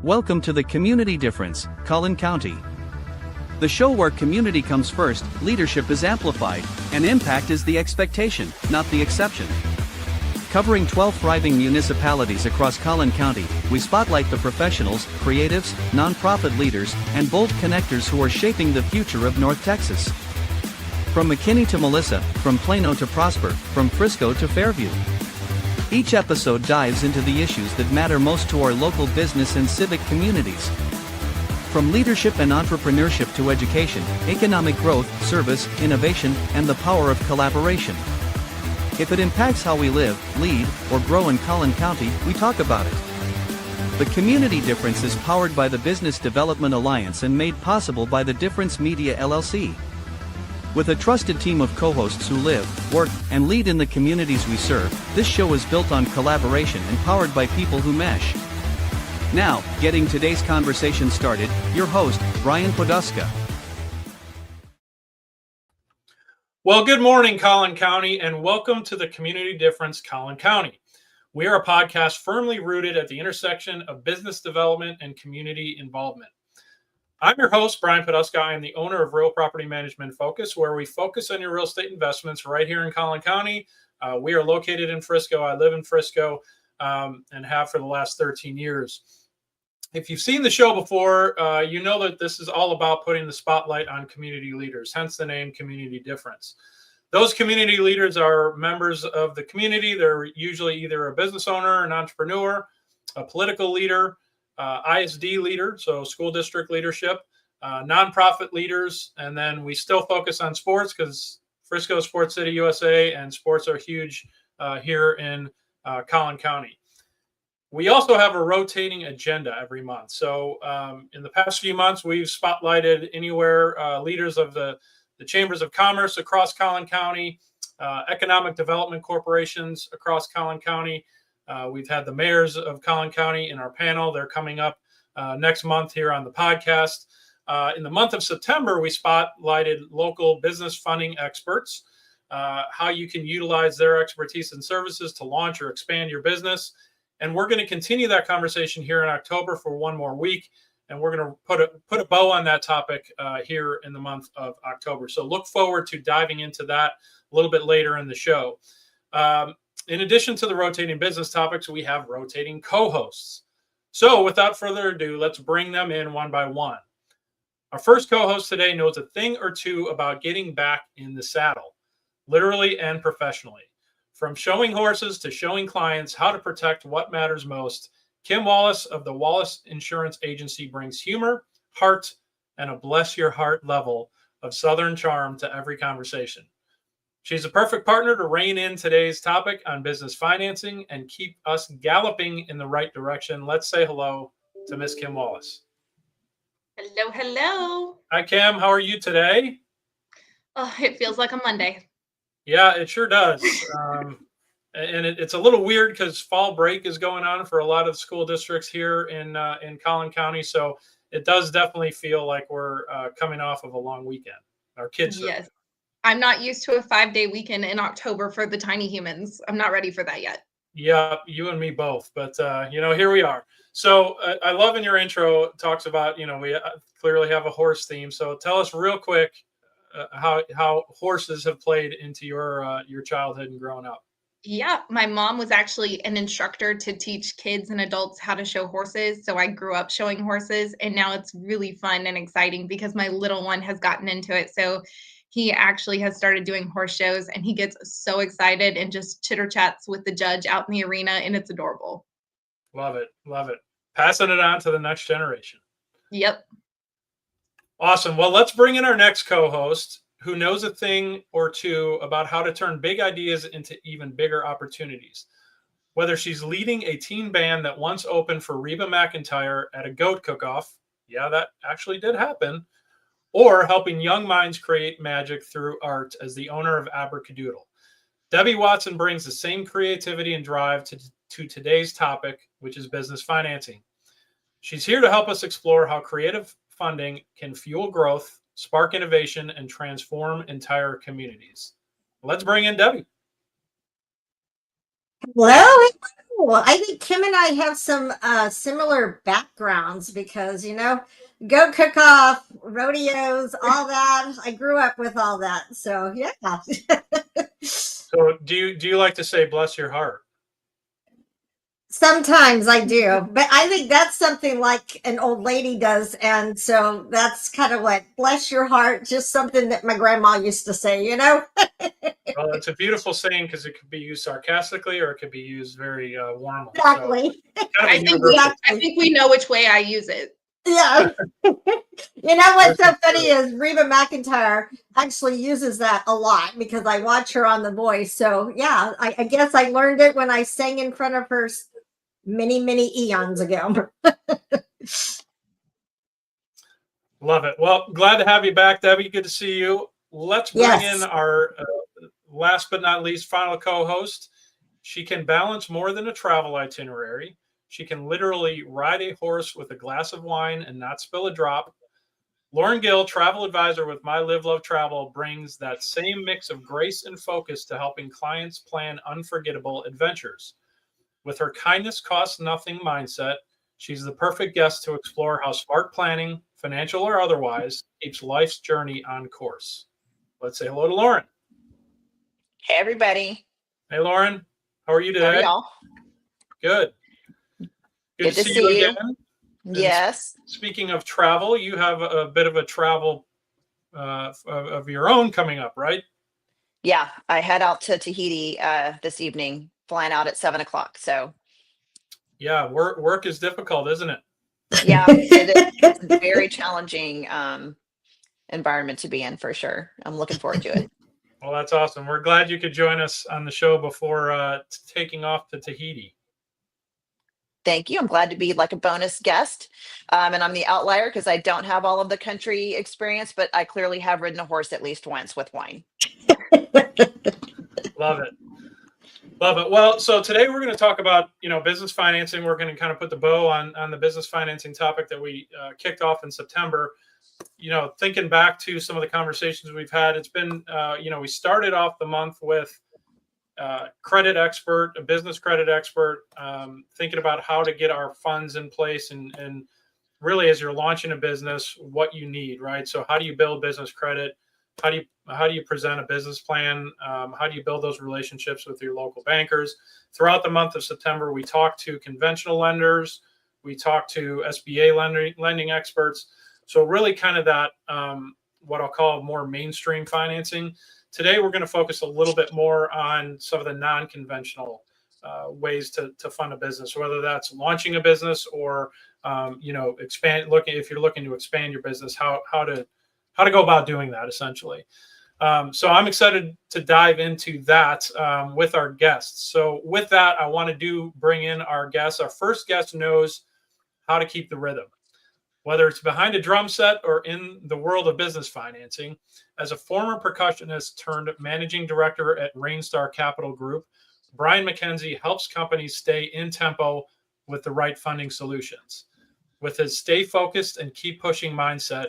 Welcome to the Community Difference, Collin County. The show where community comes first, leadership is amplified, and impact is the expectation, not the exception. Covering 12 thriving municipalities across Collin County, we spotlight the professionals, creatives, nonprofit leaders, and bold connectors who are shaping the future of North Texas. From McKinney to Melissa, from Plano to Prosper, from Frisco to Fairview. Each episode dives into the issues that matter most to our local business and civic communities. From leadership and entrepreneurship to education, economic growth, service, innovation, and the power of collaboration. If it impacts how we live, lead, or grow in Collin County, we talk about it. The Community Difference is powered by the Business Development Alliance and made possible by the Difference Media LLC. With a trusted team of co-hosts who live, work, and lead in the communities we serve, this show is built on collaboration and powered by people who mesh. Now, getting today's conversation started, your host, Brian Poduska. Well, good morning, Collin County, and welcome to the Community Difference, Collin County. We are a podcast firmly rooted at the intersection of business development and community involvement. I'm your host, Brian Poduska. I am the owner of Real Property Management Focus, where we focus on your real estate investments right here in Collin County. We are located in Frisco. I live in Frisco and have for the last 13 years. If you've seen the show before, you know that this is all about putting the spotlight on community leaders, hence the name Community Difference. Those community leaders are members of the community. They're usually either a business owner, an entrepreneur, a political leader, ISD leader, so school district leadership, nonprofit leaders, and then we still focus on sports because Frisco is Sports City, USA, and sports are huge here in Collin County. We also have a rotating agenda every month. So in the past few months, we've spotlighted anywhere leaders of the chambers of commerce across Collin County, economic development corporations across Collin County. We've had the mayors of Collin County in our panel. They're coming up next month here on the podcast. In the month of September, we spotlighted local business funding experts, how you can utilize their expertise and services to launch or expand your business. And we're going to continue that conversation here in October for one more week. And we're going to put a bow on that topic here in the month of October. So look forward to diving into that a little bit later in the show. In addition to the rotating business topics, we have rotating co-hosts. So without further ado, let's bring them in one by one. Our first co-host today knows a thing or two about getting back in the saddle, literally and professionally. From showing horses to showing clients how to protect what matters most, Kim Wallace of the Wallace Insurance Agency brings humor, heart, and a bless your heart level of Southern charm to every conversation. She's a perfect partner to rein in today's topic on business financing and keep us galloping in the right direction. Let's say hello to Miss Kim Wallace. Hello, hello. Hi, Kim. How are you today? Oh, it feels like a Monday. Yeah, it sure does. And it's a little weird because fall break is going on for a lot of school districts here in Collin County. So it does definitely feel like we're coming off of a long weekend. Our kids. Yes. I'm not used to a 5-day weekend in October for the tiny humans. I'm not ready for that yet. Yeah, you and me both. But, here we are. So I love in your intro, it talks about, we clearly have a horse theme. So tell us real quick how horses have played into your childhood and growing up. Yeah, my mom was actually an instructor to teach kids and adults how to show horses. So I grew up showing horses, and now it's really fun and exciting because my little one has gotten into it. So he actually has started doing horse shows, and he gets so excited and just chitter chats with the judge out in the arena, and it's adorable. Love it. Love it. Passing it on to the next generation. Yep. Awesome. Well, let's bring in our next co-host who knows a thing or two about how to turn big ideas into even bigger opportunities. Whether she's leading a teen band that once opened for Reba McEntire at a goat cook-off, yeah, that actually did happen, or helping young minds create magic through art as the owner of Abracadoodle. Debbie Watson brings the same creativity and drive to today's topic, which is business financing. She's here to help us explore how creative funding can fuel growth, spark innovation, and transform entire communities. Let's bring in Debbie. Hello. Well, I think Kim and I have some similar backgrounds because, go cook off, rodeos, all that. I grew up with all that. So, yeah. So do you like to say bless your heart? Sometimes I do, but I think that's something like an old lady does. And so that's kind of what, bless your heart, just something that my grandma used to say. Well, it's a beautiful saying because it could be used sarcastically or it could be used very warmly. Exactly. So, I think we know which way I use it. Yeah. What's so funny is Reba McEntire actually uses that a lot because I watch her on The Voice. So, yeah, I guess I learned it when I sang in front of her many, many eons ago. Love it. Well, glad to have you back, Debbie. Good to see you. Let's bring in our last but not least final co-host. She can balance more than a travel itinerary. She can literally ride a horse with a glass of wine and not spill a drop. Lauren Gill, travel advisor with My Live Love Travel, brings that same mix of grace and focus to helping clients plan unforgettable adventures. With her kindness costs nothing mindset, she's the perfect guest to explore how smart planning, financial or otherwise, keeps life's journey on course. Let's say hello to Lauren. Hey, everybody. Hey, Lauren. How are you today? How are y'all? Good. Good to see you again. Yes. Speaking of travel, you have a bit of a travel of your own coming up, right? Yeah, I head out to Tahiti this evening, flying out at 7:00. So, yeah, work is difficult, isn't it? Yeah, it's a very challenging environment to be in for sure. I'm looking forward to it. Well, that's awesome. We're glad you could join us on the show before taking off to Tahiti. Thank you. I'm glad to be like a bonus guest. And I'm the outlier because I don't have all of the country experience, but I clearly have ridden a horse at least once with wine. Love it. Love it. Well, so today we're going to talk about, business financing. We're going to kind of put the bow on the business financing topic that we kicked off in September. Thinking back to some of the conversations we've had, it's been, we started off the month with a business credit expert, thinking about how to get our funds in place and really as you're launching a business, what you need, right? So how do you build business credit? How do you present a business plan? How do you build those relationships with your local bankers? Throughout the month of September, we talked to conventional lenders. We talked to SBA lending experts. So really kind of that, what I'll call more mainstream financing. Today, we're going to focus a little bit more on some of the non-conventional ways to fund a business, whether that's launching a business or, if you're looking to expand your business, how to go about doing that essentially. So I'm excited to dive into that with our guests. So with that, I want to bring in our guests. Our first guest knows how to keep the rhythm. Whether it's behind a drum set or in the world of business financing, as a former percussionist turned managing director at Rainstar Capital Group, Brian McKenzie helps companies stay in tempo with the right funding solutions. With his stay focused and keep pushing mindset,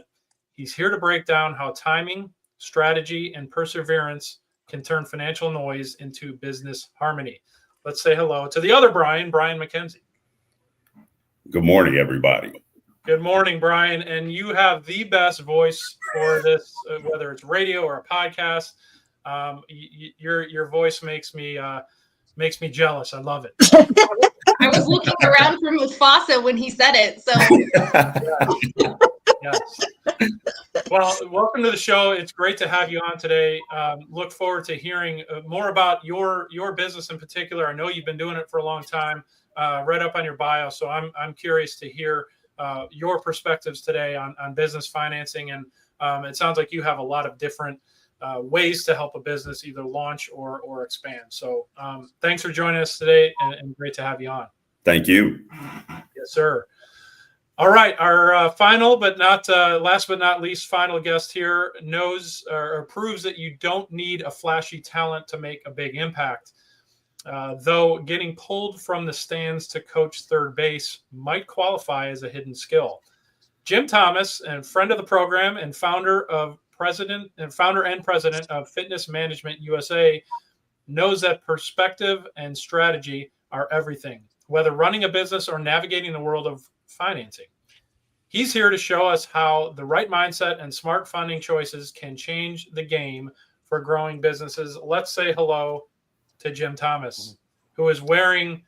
he's here to break down how timing, strategy, and perseverance can turn financial noise into business harmony. Let's say hello to the other Brian McKenzie. Good morning, everybody. Good morning, Brian. And you have the best voice for this, whether it's radio or a podcast. Your voice makes me jealous. I love it. I was looking around for Mufasa when he said it. So yes. Well, welcome to the show. It's great to have you on today. Look forward to hearing more about your business in particular. I know you've been doing it for a long time. Read up on your bio, so I'm curious to hear your perspectives today on business financing. And it sounds like you have a lot of different ways to help a business either launch or expand. So thanks for joining us today and great to have you on. Thank you. Yes, sir. All right. Our final, but not last but not least, final guest here knows or proves that you don't need a flashy talent to make a big impact. Though getting pulled from the stands to coach third base might qualify as a hidden skill. Jim Thomas, and friend of the program and founder and president of Fitness Management USA, knows that perspective and strategy are everything. whether running a business or navigating the world of financing. He's here to show us how the right mindset and smart funding choices can change the game for growing businesses. Let's say hello to Jim Thomas, who is wearing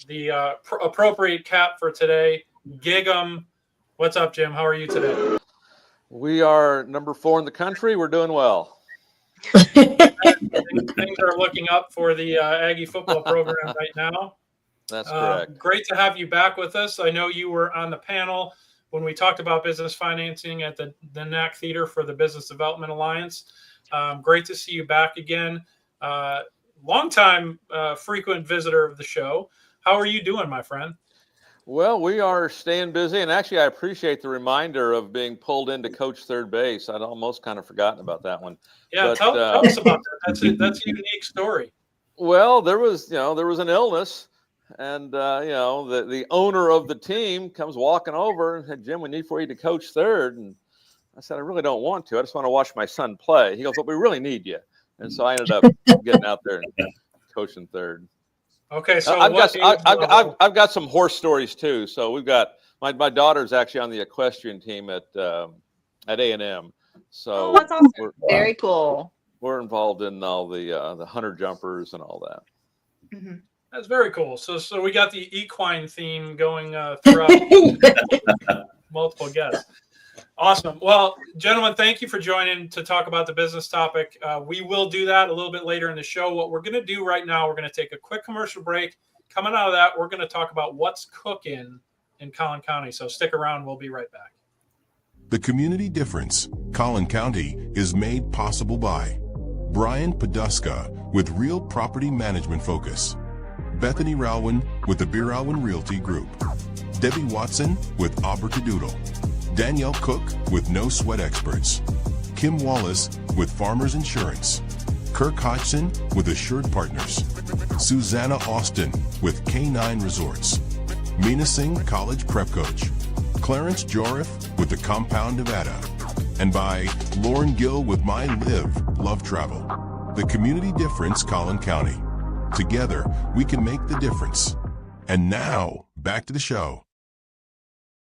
the appropriate cap for today. Gig 'em. What's up, Jim? How are you today? We are number 4 in the country. We're doing well. Things are looking up for the Aggie football program right now. That's correct. Great to have you back with us. I know you were on the panel when we talked about business financing at the NAC Theater for the Business Development Alliance. Great to see you back again. Longtime frequent visitor of the show. How are you doing, my friend? Well, we are staying busy, and actually, I appreciate the reminder of being pulled in to coach third base. I'd almost kind of forgotten about that one. Yeah, but, tell us about that. That's a unique story. Well, there was an illness, and the owner of the team comes walking over and said, "Jim, we need for you to coach third." And I said, "I really don't want to. I just want to watch my son play." He goes, "But we really need you." And so I ended up getting out there and coaching third. Okay, so I've got some horse stories too. So we've got my daughter's actually on the equestrian team at A&M. So that's awesome. Very cool. We're involved in all the hunter jumpers and all that. Mm-hmm. That's very cool. So we got the equine theme going throughout multiple guests. Awesome. Well, gentlemen, thank you for joining to talk about the business topic. We will do that a little bit later in the show. What we're going to do right now, we're going to take a quick commercial break. Coming out of that, we're going to talk about what's cooking in Collin County. So stick around. We'll be right back. The community difference, Collin County, is made possible by Brian Poduska with Real Property Management Focus, Bethany Rowland with the Beer Alwyn Realty Group, Debbie Watson with Abertadoodle, Danielle Cook with No Sweat Experts, Kim Wallace with Farmers Insurance, Kirk Hodgson with Assured Partners, Susanna Austin with K9 Resorts, Mina Singh College Prep Coach, Clarence Jorif with the Compound Nevada, and by Lauren Gill with My Live Love Travel. The community difference, Collin County. Together, we can make the difference. And now, back to the show.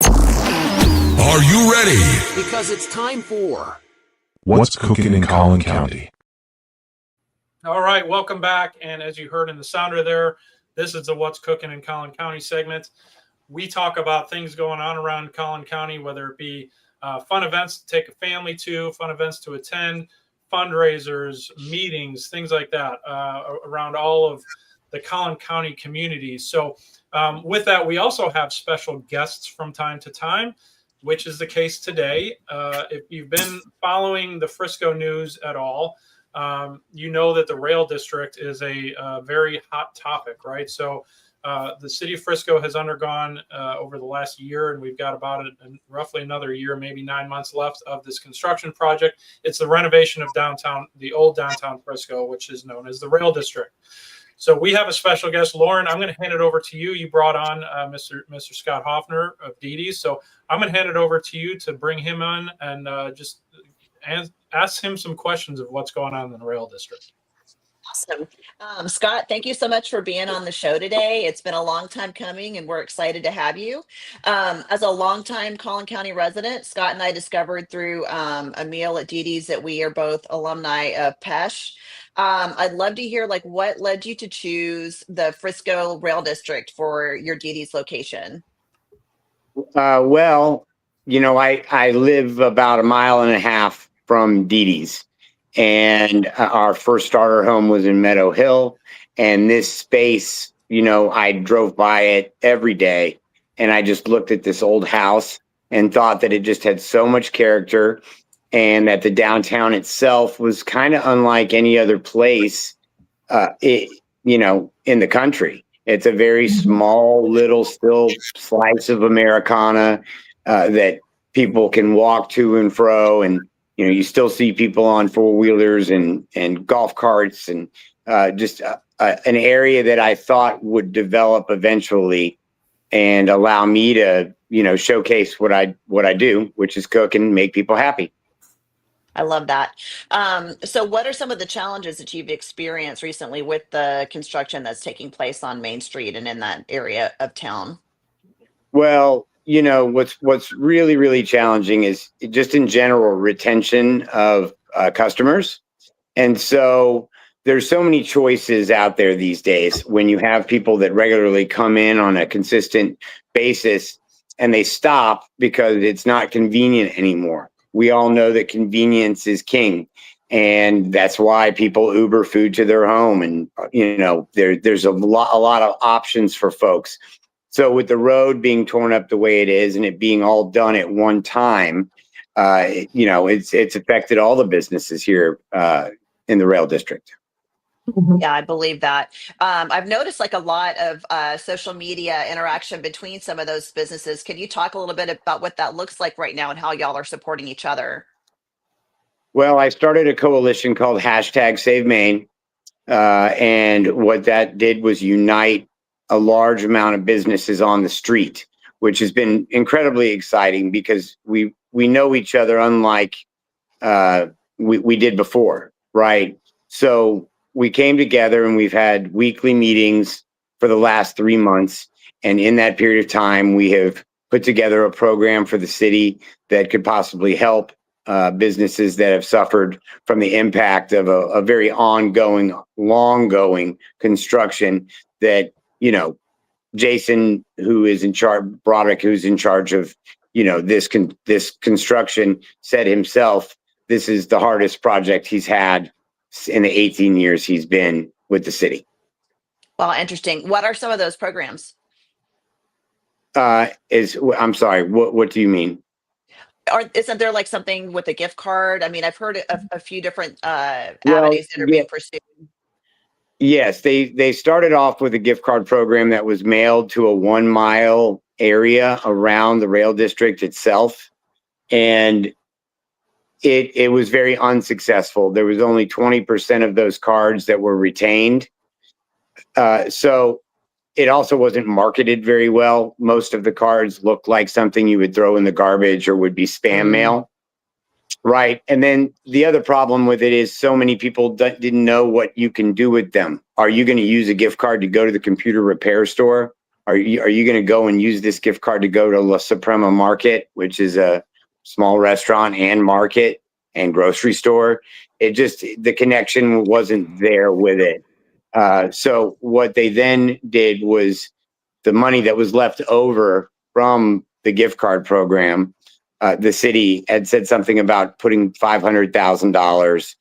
Are you ready? Because it's time for What's Cooking in Collin County? All right, welcome back. And as you heard in the sounder there, this is the What's Cooking in Collin County segment. We talk about things going on around Collin County, whether it be fun events to take a family to, fun events to attend, fundraisers, meetings, things like that around all of the Collin County community. So with that, we also have special guests from time to time, which is the case today. If you've been following the Frisco news at all, you know that the rail district is a very hot topic, right? So the city of Frisco has undergone over the last year, and we've got about roughly another year, maybe 9 months left of this construction project. It's the renovation of the old downtown Frisco, which is known as the rail district. So we have a special guest, Lauren. I'm going to hand it over to you. You brought on Mr. Scott Hoffner of Didi's. So I'm going to hand it over to you to bring him on and just ask him some questions of what's going on in the rail district. Awesome. Scott, thank you so much for being on the show today. It's been a long time coming, and we're excited to have you. As a longtime Collin County resident, Scott and I discovered through a meal at Didi's that we are both alumni of PESH. I'd love to hear what led you to choose the Frisco Rail District for your Didi's location. Well, I live about a mile and a half from Didi's. And our first starter home was in Meadow Hill. And this space, I drove by it every day. And I just looked at this old house and thought that it just had so much character, and that the downtown itself was kind of unlike any other place, in the country. It's a very small, little, still slice of Americana that people can walk to and fro, and you still see people on four-wheelers and golf carts, and just an area that I thought would develop eventually and allow me to, showcase what I do, which is cook and make people happy. I love that. So what are some of the challenges that you've experienced recently with the construction that's taking place on Main Street and in that area of town? Well, what's really, really challenging is just in general retention of customers. And so there's so many choices out there these days when you have people that regularly come in on a consistent basis and they stop because it's not convenient anymore. We all know that convenience is king. And that's why people Uber food to their home. And, there's a lot of options for folks. So with the road being torn up the way it is and it being all done at one time, it's affected all the businesses here in the rail district. Yeah, I believe that. I've noticed like a lot of social media interaction between some of those businesses. Can you talk a little bit about what that looks like right now and how y'all are supporting each other? Well, I started a coalition called #Save Main. And what that did was unite a large amount of businesses on the street, which has been incredibly exciting because we know each other unlike we did before, right? So we came together and we've had weekly meetings for the last 3 months. And in that period of time, we have put together a program for the city that could possibly help businesses that have suffered from the impact of a very ongoing, long-going construction that, Jason, who is in charge, Broderick, who's in charge of, this construction, said himself, this is the hardest project he's had in the 18 years he's been with the city. Well, interesting. What are some of those programs? I'm sorry, what do you mean? Isn't there like something with a gift card? I mean, I've heard of a few different avenues that are being pursued. Yes, they started off with a gift card program that was mailed to a 1 mile area around the rail district itself. And it was very unsuccessful. There was only 20% of those cards that were retained. So it also wasn't marketed very well. Most of the cards looked like something you would throw in the garbage or would be spam mail. Right. And then the other problem with it is so many people didn't know what you can do with them. Are you going to use a gift card to go to the computer repair store? Are you going to go and use this gift card to go to La Suprema Market, which is a small restaurant and market and grocery store? The connection wasn't there with it. So what they then did was the money that was left over from the gift card program, the city had said something about putting $500,000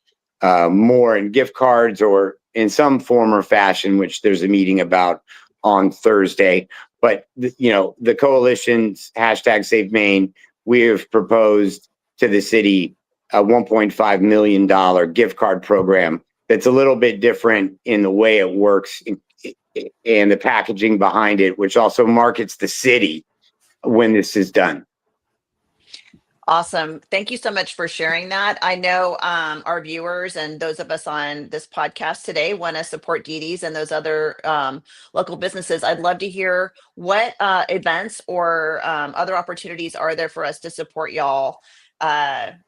more in gift cards or in some form or fashion, which there's a meeting about on Thursday. But, the coalition's #Save Main, we have proposed to the city a $1.5 million gift card program that's a little bit different in the way it works and the packaging behind it, which also markets the city when this is done. Awesome. Thank you so much for sharing that. I know our viewers and those of us on this podcast today want to support Didi's and those other local businesses. I'd love to hear what events or other opportunities are there for us to support y'all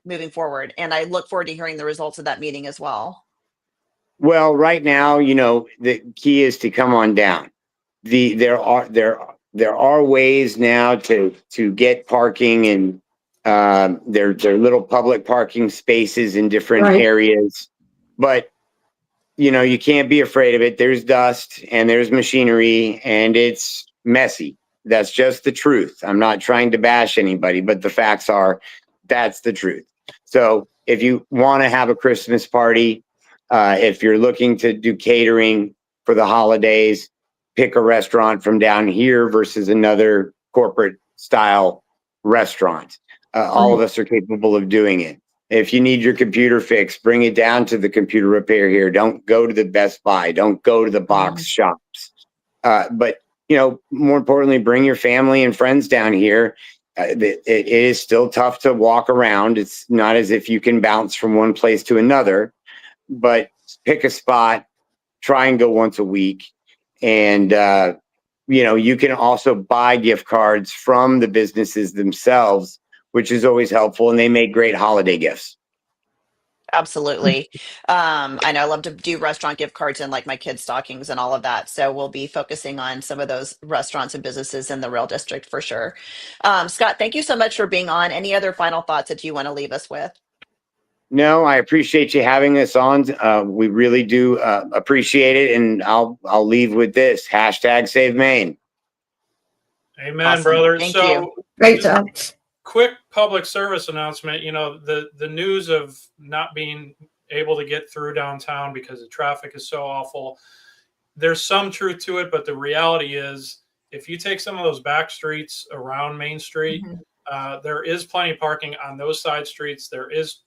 moving forward. And I look forward to hearing the results of that meeting as well. Well, right now, the key is to come on down. There are ways now to get parking, and there are little public parking spaces in different areas, but you can't be afraid of it. There's dust and there's machinery and it's messy. That's just the truth. I'm not trying to bash anybody, but the facts are that's the truth. So if you want to have a Christmas party, if you're looking to do catering for the holidays, pick a restaurant from down here versus another corporate style restaurant. All of us are capable of doing it. If you need your computer fixed, bring it down to the computer repair here. Don't go to the Best Buy. Don't go to the box shops. But, more importantly, bring your family and friends down here. It is still tough to walk around. It's not as if you can bounce from one place to another, but pick a spot, try and go once a week. And, you can also buy gift cards from the businesses themselves, which is always helpful. And they make great holiday gifts. Absolutely. I know I love to do restaurant gift cards and like my kids' stockings and all of that. So we'll be focusing on some of those restaurants and businesses in the Rail District for sure. Scott, thank you so much for being on. Any other final thoughts that you want to leave us with? No, I appreciate you having us on. We really do appreciate it. And I'll leave with this hashtag Save Maine. Amen, Awesome. brother. Thank So you. Great job. quick public service announcement. You know, the news of not being able to get through downtown because the traffic is so awful. There's some truth to it, but the reality is if you take some of those back streets around Main Street, there is plenty of parking on those side streets.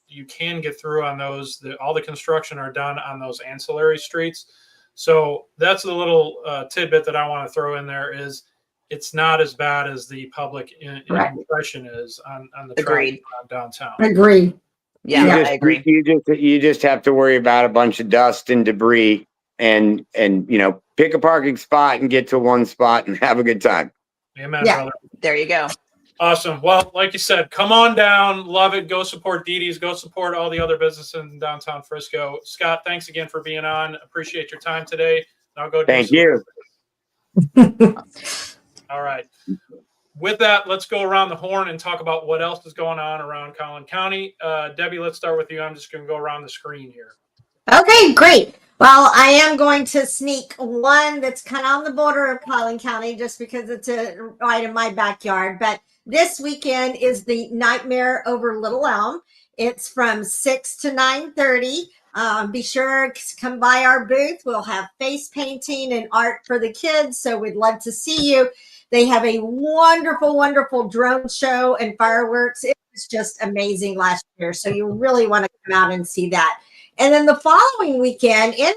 You can get through on those. All the construction are done on those ancillary streets. So that's the little tidbit that I want to throw in there is it's not as bad as the public impression is on the traffic around downtown. Agree. Yeah, I agree. You just have to worry about a bunch of dust and debris and pick a parking spot and get to one spot and have a good time. Amen, brother. There you go. Awesome. Well, like you said, come on down. Love it. Go support Didi's. Go support all the other businesses in downtown Frisco. Scott, thanks again for being on. Appreciate your time today. I'll go. Thank you. All right. With that, let's go around the horn and talk about what else is going on around Collin County. Debbie, let's start with you. I'm just going to go around the screen here. Okay, great. Well, I am going to sneak one that's kind of on the border of Collin County just because it's right in my backyard. But this weekend is the Nightmare Over Little Elm. It's from 6 to 9:30. Be sure to come by our booth. We'll have face painting and art for the kids. So we'd love to see you. They have a wonderful, wonderful drone show and fireworks. It was just amazing last year. So you really want to come out and see that. And then the following weekend in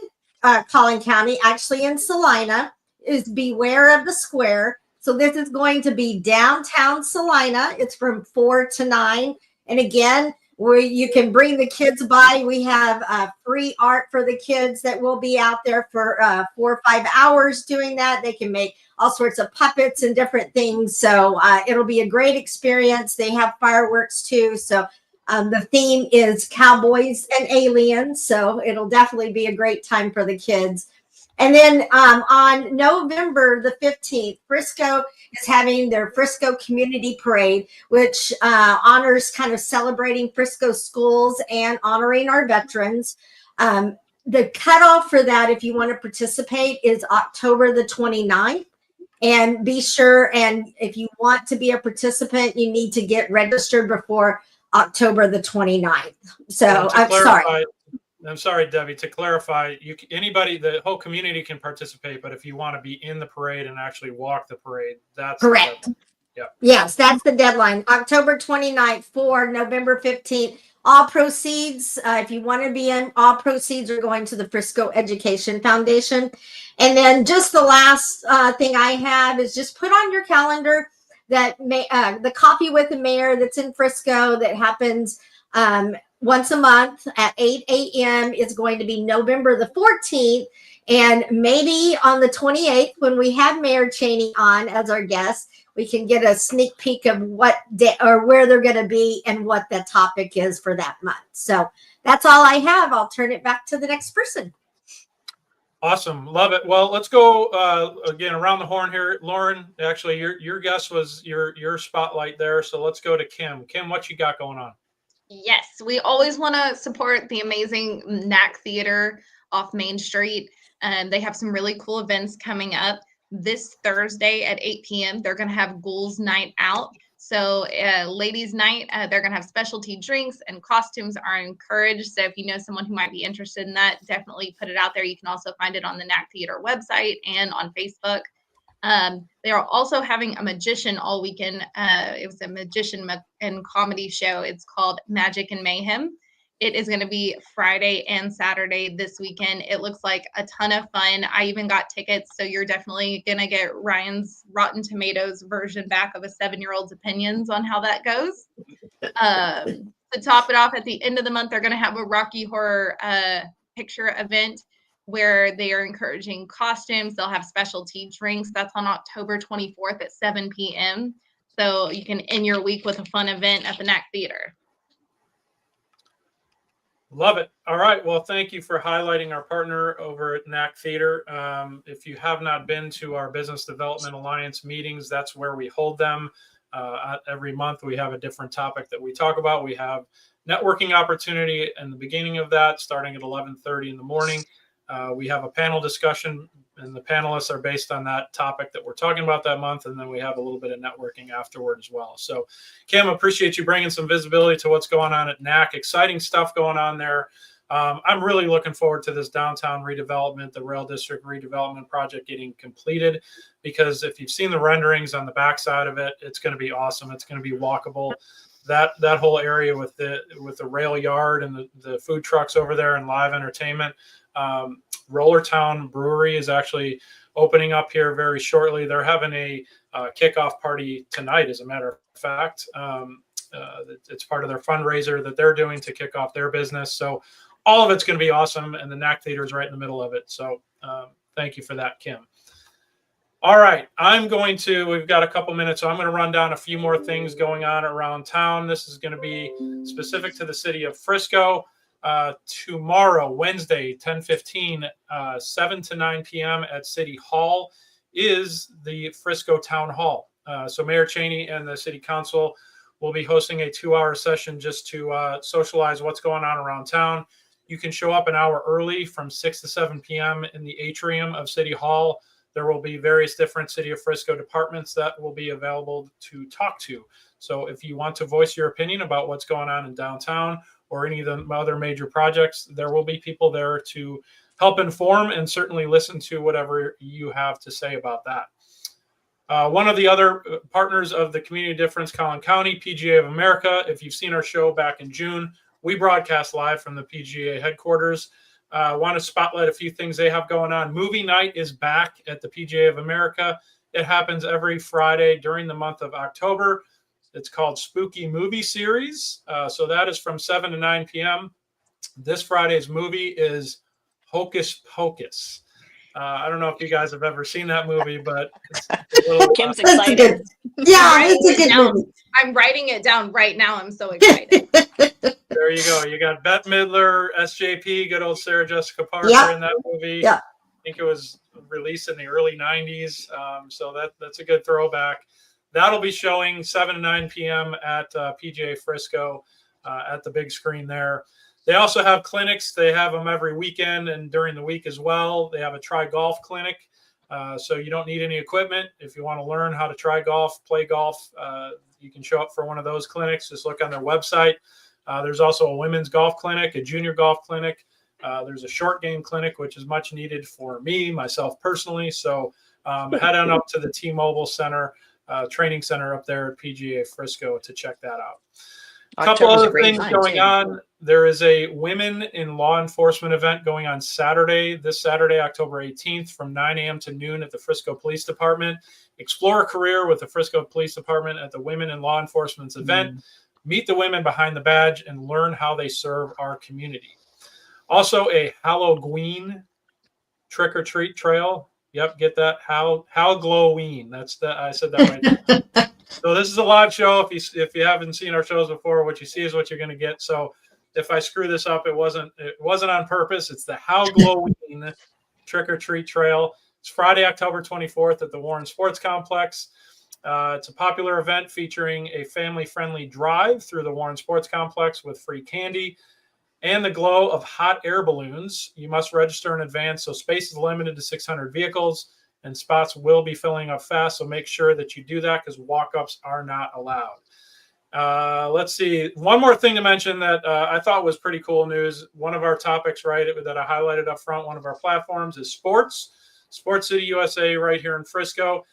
Collin County, actually in Salina, is Beware of the Square. So this is going to be downtown Salina. It's from 4 to 9. And again, where you can bring the kids by. We have free art for the kids that will be out there for 4 or 5 hours doing that. They can make all sorts of puppets and different things. So it'll be a great experience. They have fireworks too. So the theme is cowboys and aliens. So it'll definitely be a great time for the kids. And then on November the 15th, Frisco is having their Frisco Community Parade, which honors kind of celebrating Frisco schools and honoring our veterans. The cutoff for that, if you want to participate, is October the 29th. And be sure, and if you want to be a participant, you need to get registered before October the 29th. So I'm sorry. I'm sorry, Debbie, to clarify, anybody, the whole community can participate, but if you want to be in the parade and actually walk the parade, that's correct. Yep. Yes, that's the deadline. October 29th for November 15th. All proceeds, if you want to be in, all proceeds are going to the Frisco Education Foundation. And then just the last thing I have is just put on your calendar that the Coffee with the Mayor that's in Frisco that happens once a month at 8 a.m. is going to be November the 14th. And maybe on the 28th, when we have Mayor Cheney on as our guest, we can get a sneak peek of what day or where they're going to be and what the topic is for that month. So that's all I have. I'll turn it back to the next person. Awesome. Love it. Well, let's go again around the horn here. Lauren, actually, your guest was your spotlight there. So let's go to Kim. Kim, what you got going on? Yes, we always want to support the amazing NAC Theater off Main Street. They have some really cool events coming up. This Thursday at 8 p.m., they're going to have Ghouls Night Out. So ladies' night, they're going to have specialty drinks and costumes are encouraged. So if you know someone who might be interested in that, definitely put it out there. You can also find it on the NAC Theater website and on Facebook. They are also having a magician all weekend. It was a magician and comedy show. It's called Magic and Mayhem. It is going to be Friday and Saturday this weekend. It looks like a ton of fun. I even got tickets, so you're definitely going to get Ryan's Rotten Tomatoes version back of a 7-year-old's opinions on how that goes. To top it off, at the end of the month, they're going to have a Rocky Horror picture event where they are encouraging costumes. They'll have specialty drinks. That's on October 24th at 7 p.m. So you can end your week with a fun event at the NAC Theater. Love it. All right. Well, thank you for highlighting our partner over at NAC Theater. If you have not been to our Business Development Alliance meetings, that's where we hold them. Every month, we have a different topic that we talk about. We have networking opportunity in the beginning of that, starting at 11:30 in the morning. We have a panel discussion, and the panelists are based on that topic that we're talking about that month. And then we have a little bit of networking afterward as well. So, Kim, appreciate you bringing some visibility to what's going on at NAC. Exciting stuff going on there. I'm really looking forward to this downtown redevelopment, the rail district redevelopment project getting completed, because if you've seen the renderings on the backside of it, it's going to be awesome. It's going to be walkable. That whole area with the rail yard and the food trucks over there and live entertainment. Rollertown Brewery is actually opening up here very shortly. They're having a kickoff party tonight, as a matter of fact. It's part of their fundraiser that they're doing to kick off their business. So all of it's going to be awesome, and the NAC Theater is right in the middle of it. So thank you for that, Kim. All right, we've got a couple minutes, so I'm going to run down a few more things going on around town. This is going to be specific to the city of Frisco. Tomorrow, Wednesday, 10:15, 7 to 9 p.m. at City Hall is the Frisco Town Hall. So Mayor Cheney and the City Council will be hosting a 2-hour session just to socialize what's going on around town. You can show up an hour early from 6 to 7 p.m. in the atrium of City Hall. There will be various different City of Frisco departments that will be available to talk to. So if you want to voice your opinion about what's going on in downtown or any of the other major projects, there will be people there to help inform and certainly listen to whatever you have to say about that. One of the other partners of the Community Difference, Collin County, PGA of America. If you've seen our show back in June, we broadcast live from the PGA headquarters. I want to spotlight a few things they have going on. Movie night is back at the PGA of America. It happens every Friday during the month of October. It's called Spooky Movie Series. So that is from 7 to 9 p.m. This Friday's movie is Hocus Pocus. I don't know if you guys have ever seen that movie, but it's a little, Kim's excited. Yeah, it's a good movie. I'm writing it down right now. I'm so excited. There you go. You got Bette Midler, SJP, good old Sarah Jessica Parker in that movie. Yeah. I think it was released in the early 90s. So that's a good throwback. That'll be showing 7 to 9 p.m. at PGA Frisco at the big screen there. They also have clinics. They have them every weekend and during the week as well. They have a try golf clinic. So you don't need any equipment. If you want to learn how to try golf, play golf, you can show up for one of those clinics. Just look on their website. There's also a women's golf clinic, a junior golf clinic. There's a short game clinic, which is much needed for myself personally. So head on up to the T-Mobile Center, training center up there at PGA Frisco to check that out. A couple other things going on. There is a Women in Law Enforcement event going on Saturday, this Saturday, October 18th from 9 a.m. to noon at the Frisco Police Department. Explore a career with the Frisco Police Department at the Women in Law Enforcement's event. Meet the women behind the badge and learn how they serve our community. Also, a Halloween trick-or-treat trail. Yep, get that. Halloween. I said that right. So this is a live show. If you haven't seen our shows before, what you see is what you're going to get. So if I screw this up, it wasn't on purpose. It's the Halloween trick-or-treat trail. It's Friday, October 24th at the Warren Sports Complex. It's a popular event featuring a family-friendly drive through the Warren Sports Complex with free candy and the glow of hot air balloons. You must register in advance, so space is limited to 600 vehicles, and spots will be filling up fast, so make sure that you do that because walk-ups are not allowed. Let's see. One more thing to mention that I thought was pretty cool news. One of our topics, right, that I highlighted up front, one of our platforms is sports. Sports City USA right here in Frisco.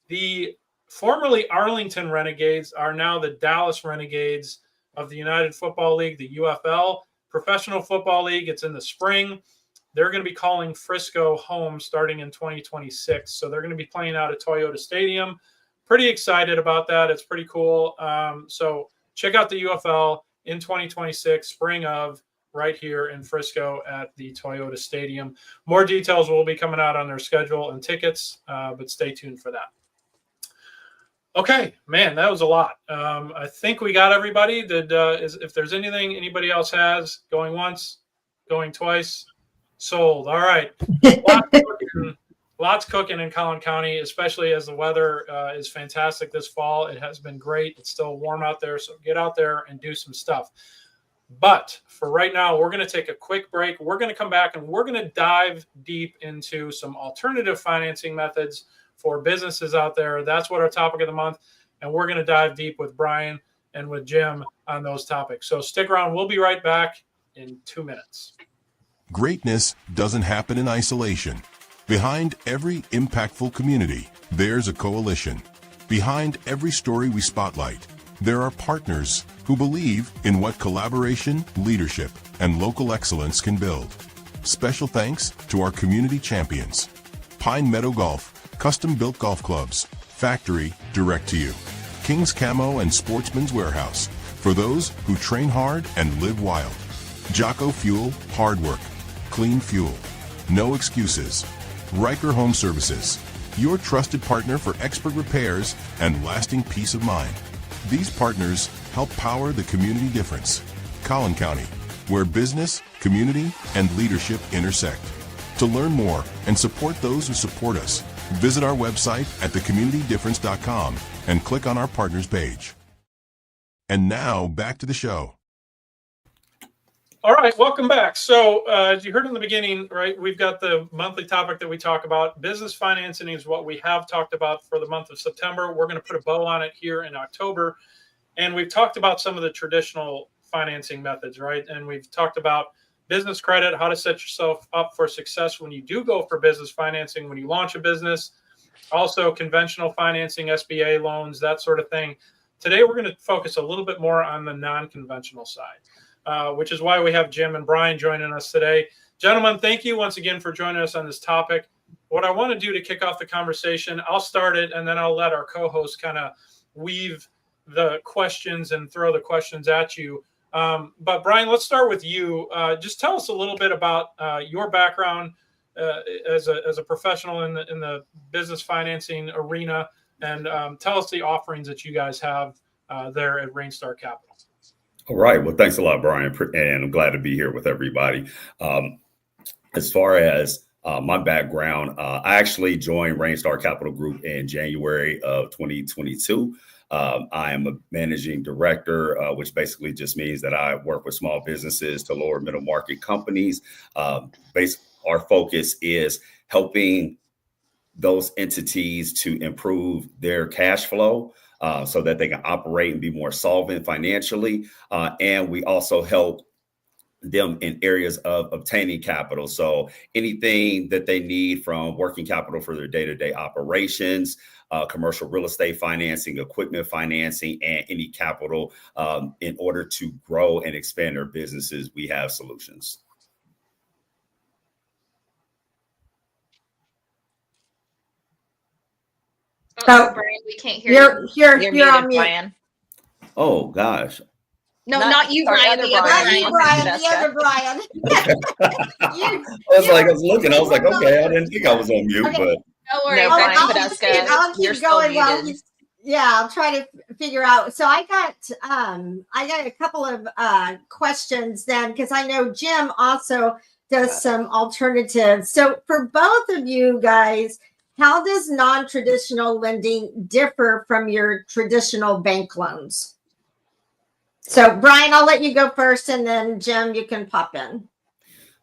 The formerly Arlington Renegades are now the Dallas Renegades of the United Football League, the UFL. Professional Football League, it's in the spring. They're going to be calling Frisco home starting in 2026. So they're going to be playing out at Toyota Stadium. Pretty excited about that. It's pretty cool. So check out the UFL in 2026, spring of, right here in Frisco at the Toyota Stadium. More details will be coming out on their schedule and tickets, but stay tuned for that. Okay, man, that was a lot. I think we got everybody. If there's anything anybody else has, going once, going twice, sold. All right. Lots cooking in Collin County, especially as the weather is fantastic this fall. It has been great. It's still warm out there, so get out there and do some stuff. But for right now, we're going to take a quick break. We're going to come back and we're going to dive deep into some alternative financing methods for businesses out there. That's what our topic of the month. And we're going to dive deep with Brian and with Jim on those topics. So stick around. We'll be right back in 2 minutes. Greatness doesn't happen in isolation. Behind every impactful community, there's a coalition. Behind every story we spotlight, there are partners who believe in what collaboration, leadership, and local excellence can build. Special thanks to our community champions. Pine Meadow Golf, custom-built golf clubs, factory direct to you. King's Camo and Sportsman's Warehouse, for those who train hard and live wild. Jocko Fuel, hard work, clean fuel, no excuses. Riker Home Services, your trusted partner for expert repairs and lasting peace of mind. These partners help power the community difference. Collin County, where business, community, and leadership intersect. To learn more and support those who support us, visit our website at thecommunitydifference.com and click on our partners page. And now back to the show. All right, welcome back. So as you heard in the beginning, right, we've got the monthly topic that we talk about. Business financing is what we have talked about for the month of September. We're going to put a bow on it here in October. And we've talked about some of the traditional financing methods, right? And we've talked about business credit, how to set yourself up for success when you do go for business financing, when you launch a business, also conventional financing, SBA loans, that sort of thing. Today, we're going to focus a little bit more on the non-conventional side. Which is why we have Jim and Brian joining us today. Gentlemen, thank you once again for joining us on this topic. What I want to do to kick off the conversation, I'll start it, and then I'll let our co-hosts kind of weave the questions and throw the questions at you. But Brian, let's start with you. Just tell us a little bit about your background as a professional in the business financing arena, and tell us the offerings that you guys have there at Rainstar Capital. All right. Well, thanks a lot, Brian, and I'm glad to be here with everybody. As far as my background, I actually joined Rainstar Capital Group in January of 2022. I am a managing director, which basically just means that I work with small businesses to lower middle market companies. Our focus is helping those entities to improve their cash flow, so that they can operate and be more solvent financially. And we also help them in areas of obtaining capital. So anything that they need from working capital for their day-to-day operations, commercial real estate financing, equipment financing, and any capital in order to grow and expand their businesses, we have solutions. Oh, Brian, we can't hear you. You're You're muted, on mute. Brian. Oh, gosh. No, not you, Brian. The other Not Brian. you, Brian. The Jessica. other Brian. I was looking. I was like, okay, I didn't think I was on mute, Okay. but Don't worry, No, Brian. Brian I'll Podesta, I'll you're keep still going while muted. he's. Yeah, I'll try to figure out. So I got a couple of questions then, because I know Jim also does some alternatives. So for both of you guys, how does non-traditional lending differ from your traditional bank loans? So Brian, I'll let you go first, and then Jim, you can pop in.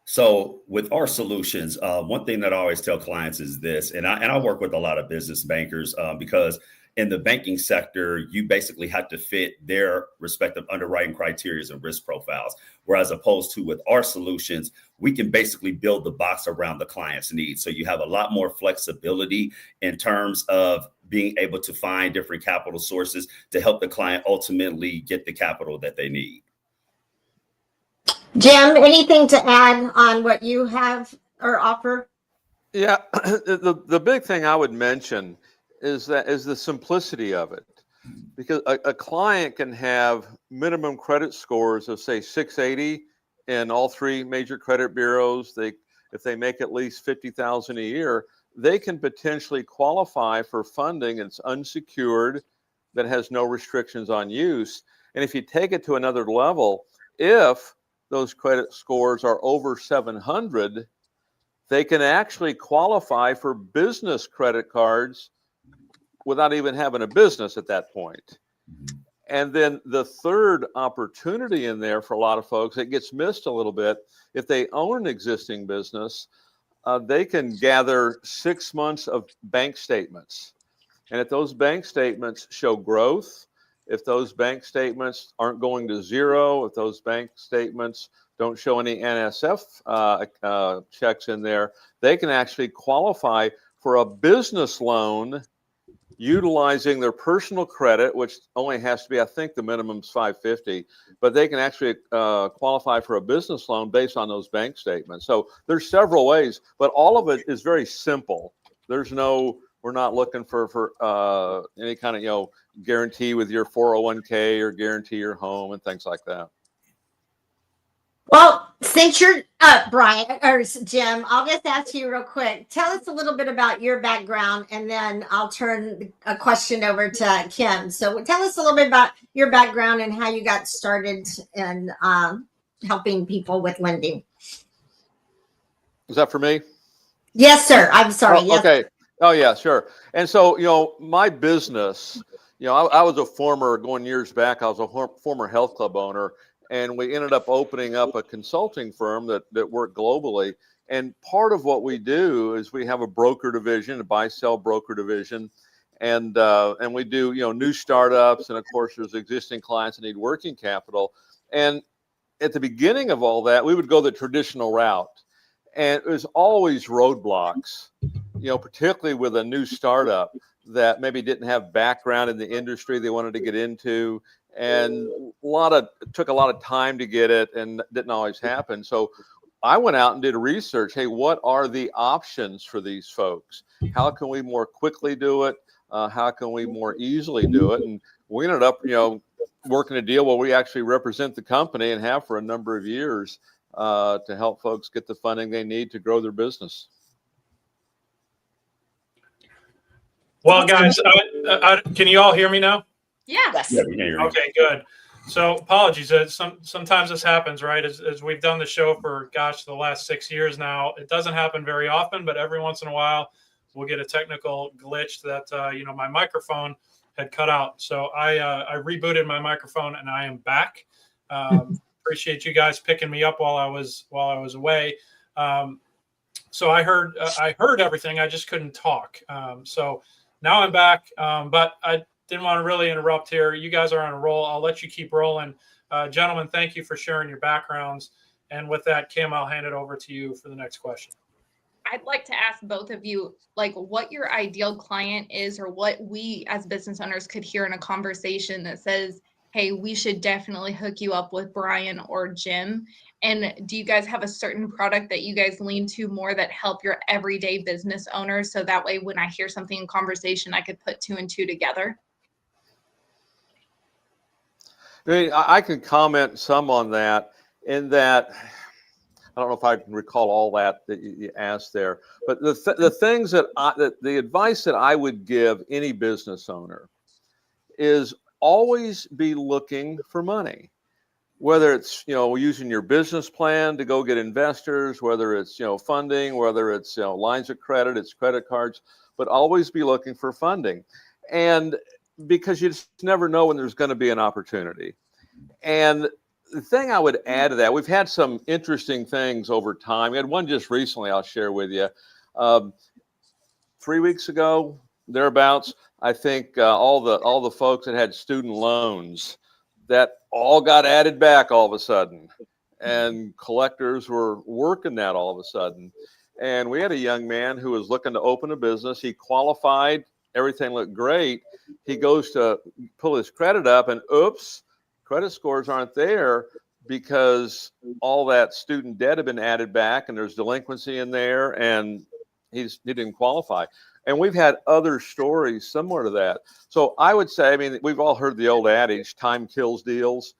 So with our solutions, one thing that I always tell clients is this, and I work with a lot of business bankers because in the banking sector, you basically have to fit their respective underwriting criteria and risk profiles. Whereas opposed to with our solutions, we can basically build the box around the client's needs. So you have a lot more flexibility in terms of being able to find different capital sources to help the client ultimately get the capital that they need. Jim, anything to add on what you have or offer? Yeah, the big thing I would mention is the simplicity of it, because a client can have minimum credit scores of say 680 in all three major credit bureaus. If they make at least $50,000 a year, they can potentially qualify for funding. It's unsecured, that has no restrictions on use. And if you take it to another level, if those credit scores are over 700, they can actually qualify for business credit cards without even having a business at that point. And then the third opportunity in there for a lot of folks, it gets missed a little bit. If they own an existing business, they can gather 6 months of bank statements. And if those bank statements show growth, if those bank statements aren't going to zero, if those bank statements don't show any NSF checks in there, they can actually qualify for a business loan utilizing their personal credit, which only has to be, I think the minimum's 550, but they can actually qualify for a business loan based on those bank statements. So there's several ways, but all of it is very simple. There's no, we're not looking for any kind of, guarantee with your 401k or guarantee your home and things like that. Well, since you're up, Brian or Jim, I'll just ask you real quick. Tell us a little bit about your background, and then I'll turn a question over to Kim. So tell us a little bit about your background and how you got started in helping people with lending. Is that for me? Yes, sir. I'm sorry. Oh, yes. okay. Oh, yeah, sure. And so, my business, I was a former, going years back, I was a former health club owner. And we ended up opening up a consulting firm that worked globally. And part of what we do is we have a broker division, a buy-sell broker division. And we do, new startups. And of course, there's existing clients that need working capital. And at the beginning of all that, we would go the traditional route. And it was always roadblocks, particularly with a new startup that maybe didn't have background in the industry they wanted to get into. And took a lot of time to get it and didn't always happen. So I went out and did research. Hey, what are the options for these folks? How can we more quickly do it? How can we more easily do it? And we ended up, working a deal where we actually represent the company and have for a number of years to help folks get the funding they need to grow their business. Well, guys, can you all hear me now? Yes. Yeah, we can hear you. Okay, good. So apologies. Sometimes this happens, right? As we've done the show for, the last 6 years now, it doesn't happen very often, but every once in a while we'll get a technical glitch that, my microphone had cut out. So I rebooted my microphone and I am back. Appreciate you guys picking me up while I was away. So I heard everything. I just couldn't talk. So now I'm back. But I didn't want to really interrupt here. You guys are on a roll. I'll let you keep rolling. Gentlemen, thank you for sharing your backgrounds. And with that, Kim, I'll hand it over to you for the next question. I'd like to ask both of you, what your ideal client is, or what we as business owners could hear in a conversation that says, hey, we should definitely hook you up with Brian or Jim. And do you guys have a certain product that you guys lean to more that help your everyday business owners? So that way, when I hear something in conversation, I could put 2 and 2 together. I can comment some on that, in that I don't know if I can recall all that you asked there, but the things that the advice that I would give any business owner is always be looking for money, whether it's, using your business plan to go get investors, whether it's, funding, whether it's, lines of credit, it's credit cards, but always be looking for funding. And because you just never know when there's going to be an opportunity. And the thing I would add to that, we've had some interesting things over time. We had one just recently I'll share with you. 3 weeks ago, thereabouts, I think all the folks that had student loans, that all got added back all of a sudden. And collectors were working that all of a sudden. And we had a young man who was looking to open a business. He qualified. Everything looked great. He goes to pull his credit up and oops, credit scores aren't there because all that student debt had been added back and there's delinquency in there and he didn't qualify. And we've had other stories similar to that. So I would say, we've all heard the old adage, time kills deals.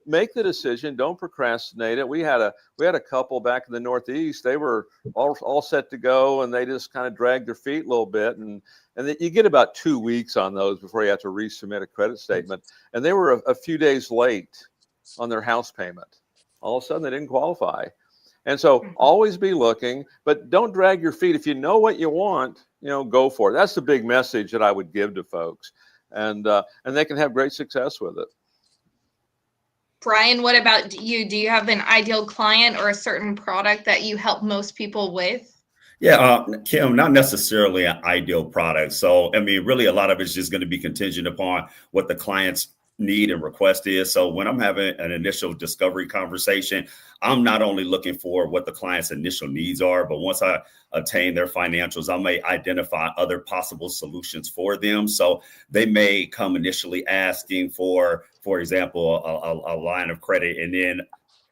make the decision. Don't procrastinate it. We had a couple back in the Northeast. They were all set to go, and they just kind of dragged their feet a little bit. And you get about 2 weeks on those before you have to resubmit a credit statement. And they were a few days late on their house payment. All of a sudden, they didn't qualify. And so always be looking, but don't drag your feet. If you know what you want, go for it. That's the big message that I would give to folks. And they can have great success with it. Brian, what about you? Do you have an ideal client or a certain product that you help most people with? Yeah, Kim, not necessarily an ideal product. So, I mean, really a lot of it's just going to be contingent upon what the client's need and request is. So when I'm having an initial discovery conversation, I'm not only looking for what the client's initial needs are, but once I obtain their financials, I may identify other possible solutions for them. So they may come initially asking for example, a line of credit, and then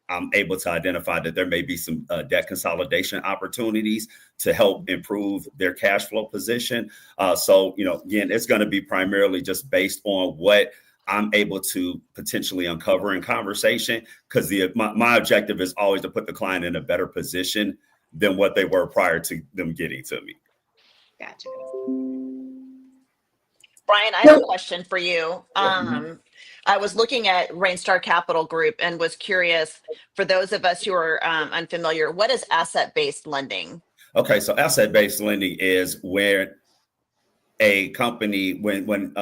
I'm able to identify that there may be some debt consolidation opportunities to help improve their cash flow position. So, again, it's going to be primarily just based on what I'm able to potentially uncover in conversation, because my objective is always to put the client in a better position than what they were prior to them getting to me. Gotcha. Brian, I have a question for you. I was looking at Rainstar Capital Group and was curious, for those of us who are unfamiliar, what is asset-based lending? Okay, so asset-based lending is where a company, when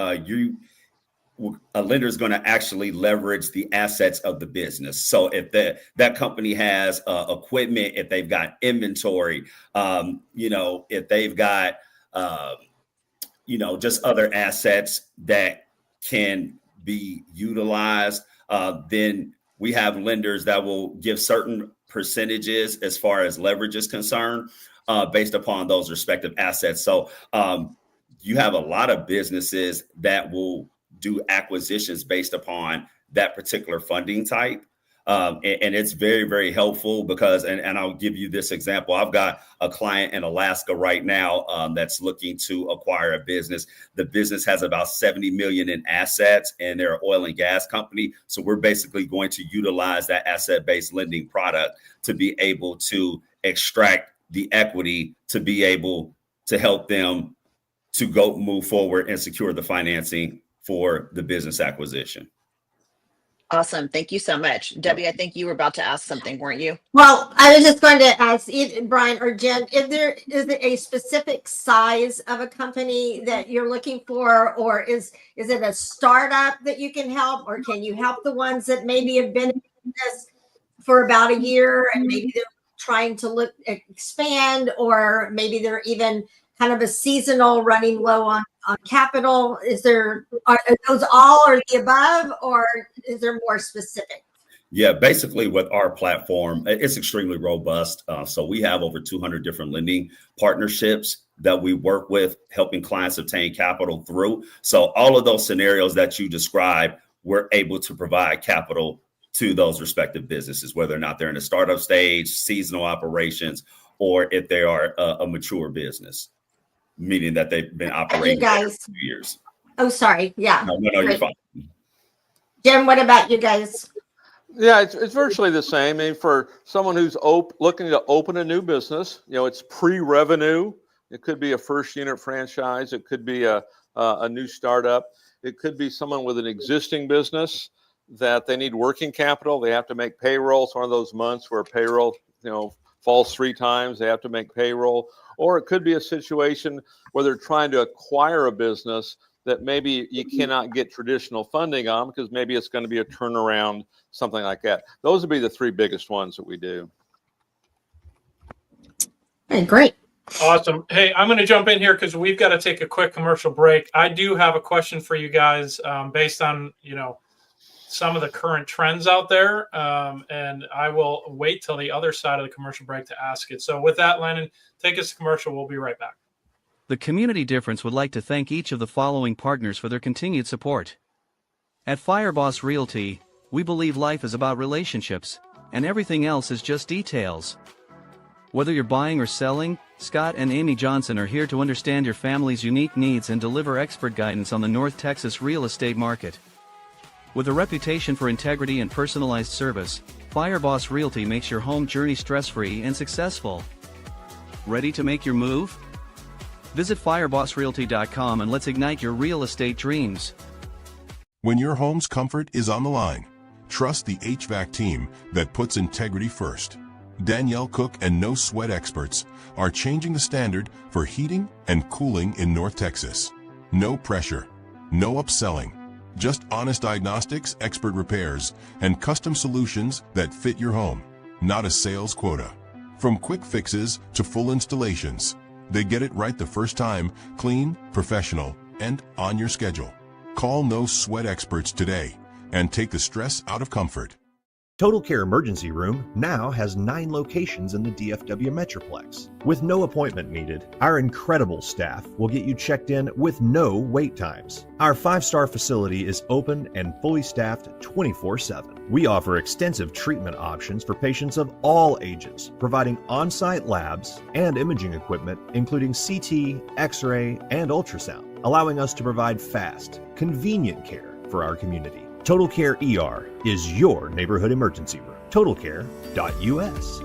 a lender is going to actually leverage the assets of the business. So if that company has equipment, if they've got inventory, if they've got, just other assets that can be utilized, then we have lenders that will give certain percentages as far as leverage is concerned, based upon those respective assets. So you have a lot of businesses that will do acquisitions based upon that particular funding type. And it's very, very helpful because, and I'll give you this example. I've got a client in Alaska right now that's looking to acquire a business. The business has about 70 million in assets, and they're an oil and gas company. So we're basically going to utilize that asset-based lending product to be able to extract the equity to be able to help them to go move forward and secure the financing for the business acquisition. Awesome. Thank you so much. Debbie, I think you were about to ask something, weren't you? Well, I was just going to ask either Brian or Jen, is there a specific size of a company that you're looking for, or is it a startup that you can help, or can you help the ones that maybe have been in this for about a year and maybe they're trying to expand, or maybe they're even kind of a seasonal running low on capital? Are those all or the above, or is there more specific? Yeah, basically with our platform, it's extremely robust. So we have over 200 different lending partnerships that we work with, helping clients obtain capital through. So all of those scenarios that you described, we're able to provide capital to those respective businesses, whether or not they're in a startup stage, seasonal operations, or if they are a mature business, meaning that they've been operating for 2 years. Oh, sorry. Yeah. No, you're fine. Jim, what about you guys? Yeah, it's virtually the same. I mean, for someone who's looking to open a new business, it's pre-revenue. It could be a first unit franchise. It could be a new startup. It could be someone with an existing business that they need working capital. They have to make payroll. It's one of those months where payroll, falls 3 times. They have to make payroll. Or it could be a situation where they're trying to acquire a business that maybe you cannot get traditional funding on because maybe it's going to be a turnaround, something like that. Those would be the 3 biggest ones that we do. Hey, great. Awesome. Hey, I'm going to jump in here because we've got to take a quick commercial break. I do have a question for you guys based on, some of the current trends out there. And I will wait till the other side of the commercial break to ask it. So with that, Lennon, take us to commercial. We'll be right back. The Community Difference would like to thank each of the following partners for their continued support. At Fireboss Realty, we believe life is about relationships, and everything else is just details. Whether you're buying or selling, Scott and Amy Johnson are here to understand your family's unique needs and deliver expert guidance on the North Texas real estate market. With a reputation for integrity and personalized service, Fireboss Realty makes your home journey stress-free and successful. Ready to make your move? Visit firebossrealty.com and let's ignite your real estate dreams. When your home's comfort is on the line, trust the HVAC team that puts integrity first. Danielle Cook and No Sweat experts are changing the standard for heating and cooling in North Texas. No pressure, no upselling, just honest diagnostics, expert repairs, and custom solutions that fit your home, not a sales quota. From quick fixes to full installations, they get it right the first time, clean, professional, and on your schedule. Call No Sweat experts today and take the stress out of comfort. Total Care Emergency Room now has 9 locations in the DFW Metroplex. With no appointment needed, our incredible staff will get you checked in with no wait times. Our 5-star facility is open and fully staffed 24/7. We offer extensive treatment options for patients of all ages, providing on-site labs and imaging equipment, including CT, X-ray, and ultrasound, allowing us to provide fast, convenient care for our community. Total Care ER is your neighborhood emergency room. TotalCare.us.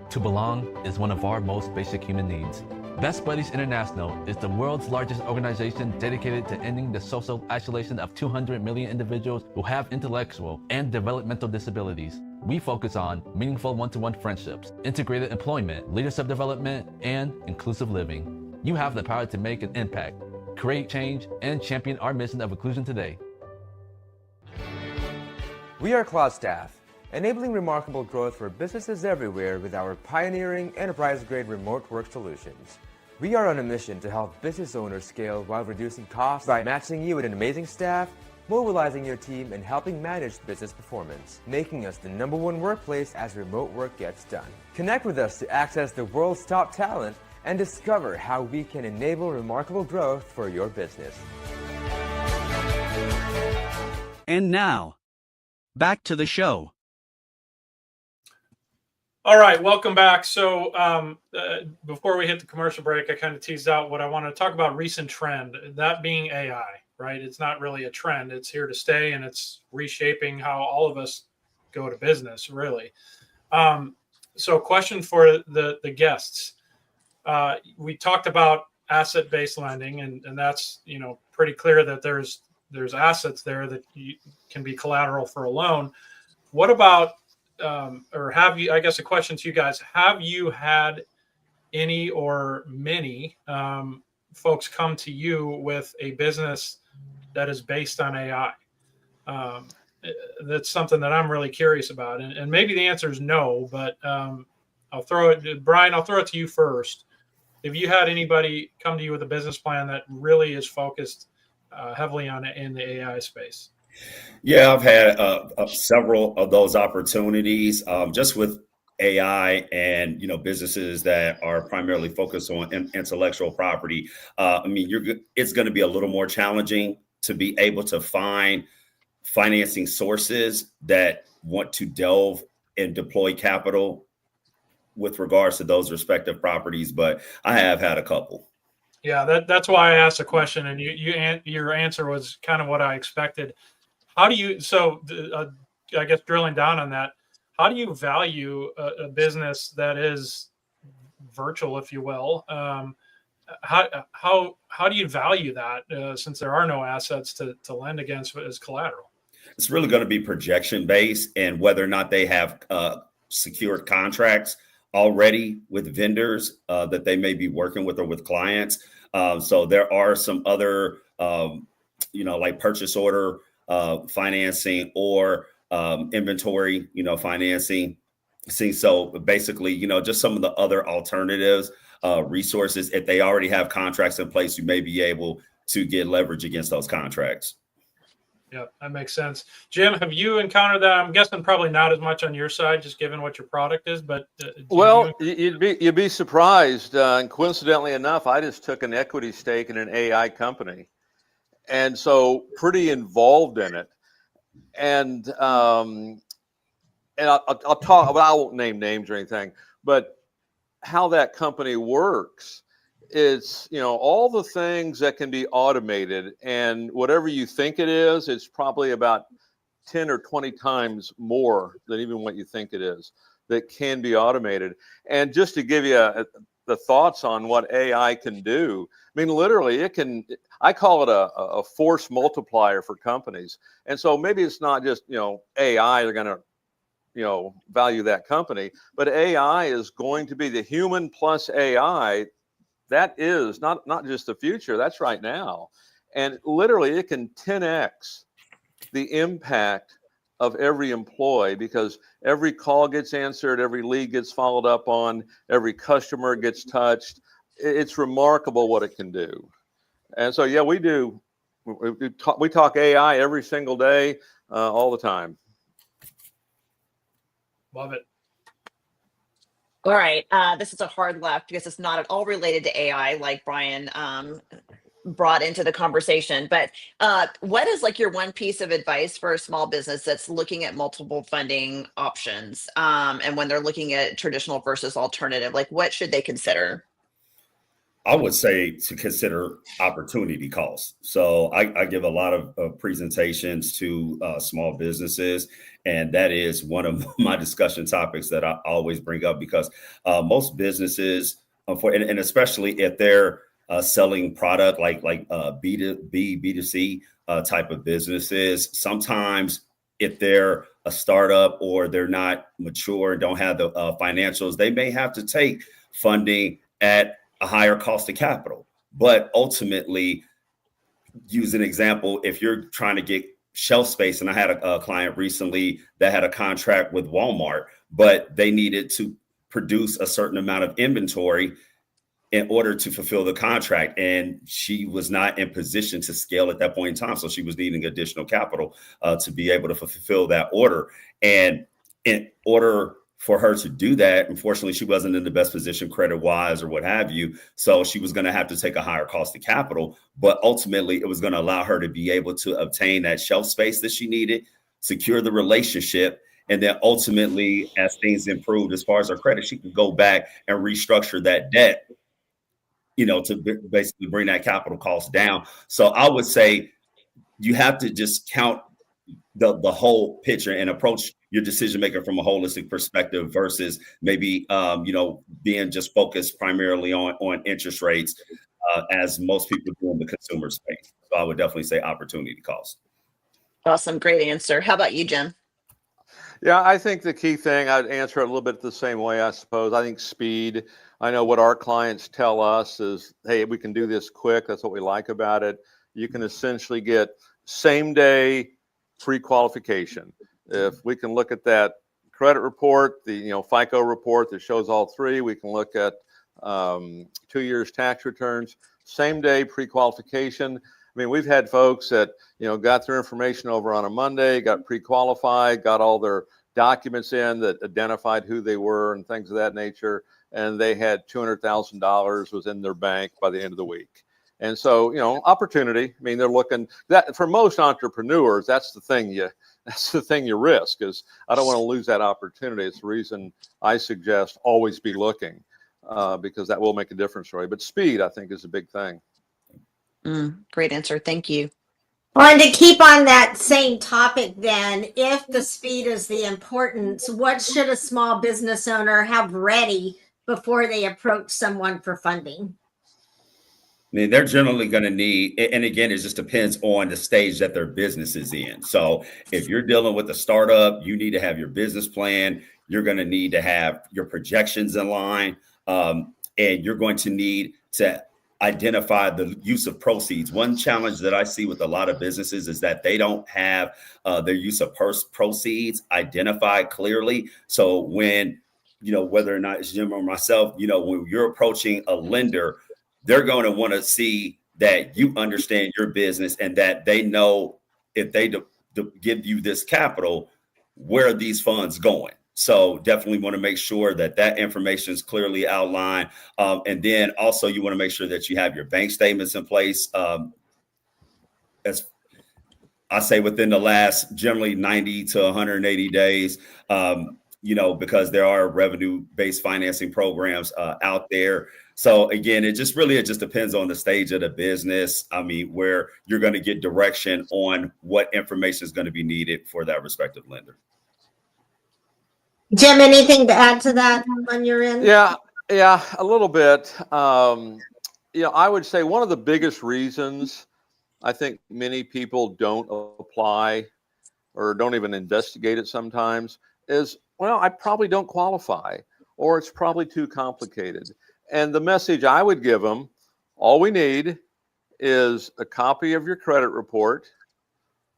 To belong is one of our most basic human needs. Best Buddies International is the world's largest organization dedicated to ending the social isolation of 200 million individuals who have intellectual and developmental disabilities. We focus on meaningful one-to-one friendships, integrated employment, leadership development, and inclusive living. You have the power to make an impact, create change, and champion our mission of inclusion today. We are Cloud Staff, enabling remarkable growth for businesses everywhere with our pioneering enterprise-grade remote work solutions. We are on a mission to help business owners scale while reducing costs by matching you with an amazing staff, mobilizing your team, and helping manage business performance, making us the #1 workplace as remote work gets done. Connect with us to access the world's top talent and discover how we can enable remarkable growth for your business. And now, back to the show. All right, welcome back. So before we hit the commercial break, I kind of teased out what I want to talk about, recent trend, that being AI, right? It's not really a trend. It's here to stay, and it's reshaping how all of us go to business, really. So question for the guests. We talked about asset-based lending, and that's, pretty clear that there's assets there that can be collateral for a loan. What about, or have you, I guess a question to you guys, have you had any or many folks come to you with a business that is based on AI? That's something that I'm really curious about. And maybe the answer is no, but Brian, I'll throw it to you first. Have you had anybody come to you with a business plan that really is focused heavily on it in the AI space? Yeah, I've had several of those opportunities just with AI and, businesses that are primarily focused on intellectual property. It's going to be a little more challenging to be able to find financing sources that want to delve and deploy capital with regards to those respective properties, but I have had a couple. Yeah, that's why I asked the question, and your answer was kind of what I expected. How do you, I guess drilling down on that, how do you value a business that is virtual, if you will? How do you value that since there are no assets to lend against as collateral? It's really going to be projection based, and whether or not they have secured contracts already with vendors that they may be working with or with clients. So there are some other, like purchase order financing or inventory, financing. So basically, just some of the other alternatives, resources. If they already have contracts in place, you may be able to get leverage against those contracts. Yeah, that makes sense. Jim, have you encountered that? I'm guessing probably not as much on your side, just given what your product is. But you'd be surprised. And coincidentally enough, I just took an equity stake in an AI company, and so pretty involved in it. And I'll talk. I won't name names or anything, but how that company works. It's, all the things that can be automated, and whatever you think it is, it's probably about 10 or 20 times more than even what you think it is that can be automated. And just to give you the thoughts on what AI can do, I mean, literally it can, I call it a force multiplier for companies. And so maybe it's not just, AI, they're going to, value that company, but AI is going to be the human plus AI. That is not just the future, that's right now. And literally it can 10x the impact of every employee, because every call gets answered, every lead gets followed up on, every customer gets touched. It's remarkable what it can do. And so, yeah, we do. We talk AI every single day, all the time. Love it. All right. This is a hard left because it's not at all related to AI, like Brian brought into the conversation. But what is like your one piece of advice for a small business that's looking at multiple funding options, and when they're looking at traditional versus alternative, like what should they consider? I would say to consider opportunity costs. So I give a lot of presentations to small businesses, and that is one of my discussion topics that I always bring up, because most businesses, and especially if they're selling product like B2B, B2C type of businesses, sometimes if they're a startup or they're not mature and don't have the financials, they may have to take funding at a higher cost of capital. But ultimately, use an example, if you're trying to get shelf space, and I had a client recently that had a contract with Walmart, but they needed to produce a certain amount of inventory in order to fulfill the contract. And she was not in position to scale at that point in time. So she was needing additional capital to be able to fulfill that order. And in order for her to do that, unfortunately, she wasn't in the best position credit-wise or what have you. So she was going to have to take a higher cost of capital. But ultimately, it was going to allow her to be able to obtain that shelf space that she needed, secure the relationship, and then ultimately, as things improved as far as her credit, she could go back and restructure that debt, to basically bring that capital cost down. So I would say you have to just count the whole picture and approach your decision maker from a holistic perspective versus maybe being just focused primarily on interest rates, as most people do in the consumer space. So I would definitely say opportunity cost. Awesome, great answer. How about you, Jim? Yeah, I think the key thing, I'd answer it a little bit the same way, I suppose. I think speed. I know what our clients tell us is, hey, we can do this quick. That's what we like about it. You can essentially get same day pre-qualification. If we can look at that credit report, the FICO report that shows all three, we can look at 2 years tax returns, same day pre-qualification. I mean, we've had folks that, got their information over on a Monday, got pre-qualified, got all their documents in that identified who they were and things of that nature. And they had $200,000 was in their bank by the end of the week. And so, opportunity, I mean, they're looking that for most entrepreneurs, that's the thing you risk, is I don't want to lose that opportunity. It's the reason I suggest always be looking, because that will make a difference for you. But speed, I think, is a big thing. Great answer. Thank you. Well, and to keep on that same topic then, if the speed is the importance, what should a small business owner have ready before they approach someone for funding? I mean, they're generally going to need, and again, it just depends on the stage that their business is in. So if you're dealing with a startup, you need to have your business plan. You're going to need to have your projections in line, and you're going to need to identify the use of proceeds. One challenge that I see with a lot of businesses is that they don't have their use of proceeds identified clearly. So when, whether or not it's Jim or myself, when you're approaching a lender, they're going to want to see that you understand your business and that they know if they give you this capital, where are these funds going? So definitely want to make sure that information is clearly outlined. And then also you want to make sure that you have your bank statements in place. As I say, within the last generally 90 to 180 days, because there are revenue-based financing programs out there. So again, it just depends on the stage of the business. I mean, where you're going to get direction on what information is going to be needed for that respective lender. Jim, anything to add to that on your end? Yeah, a little bit. I would say one of the biggest reasons I think many people don't apply or don't even investigate it sometimes is, well, I probably don't qualify, or it's probably too complicated. And the message I would give them, all we need is a copy of your credit report.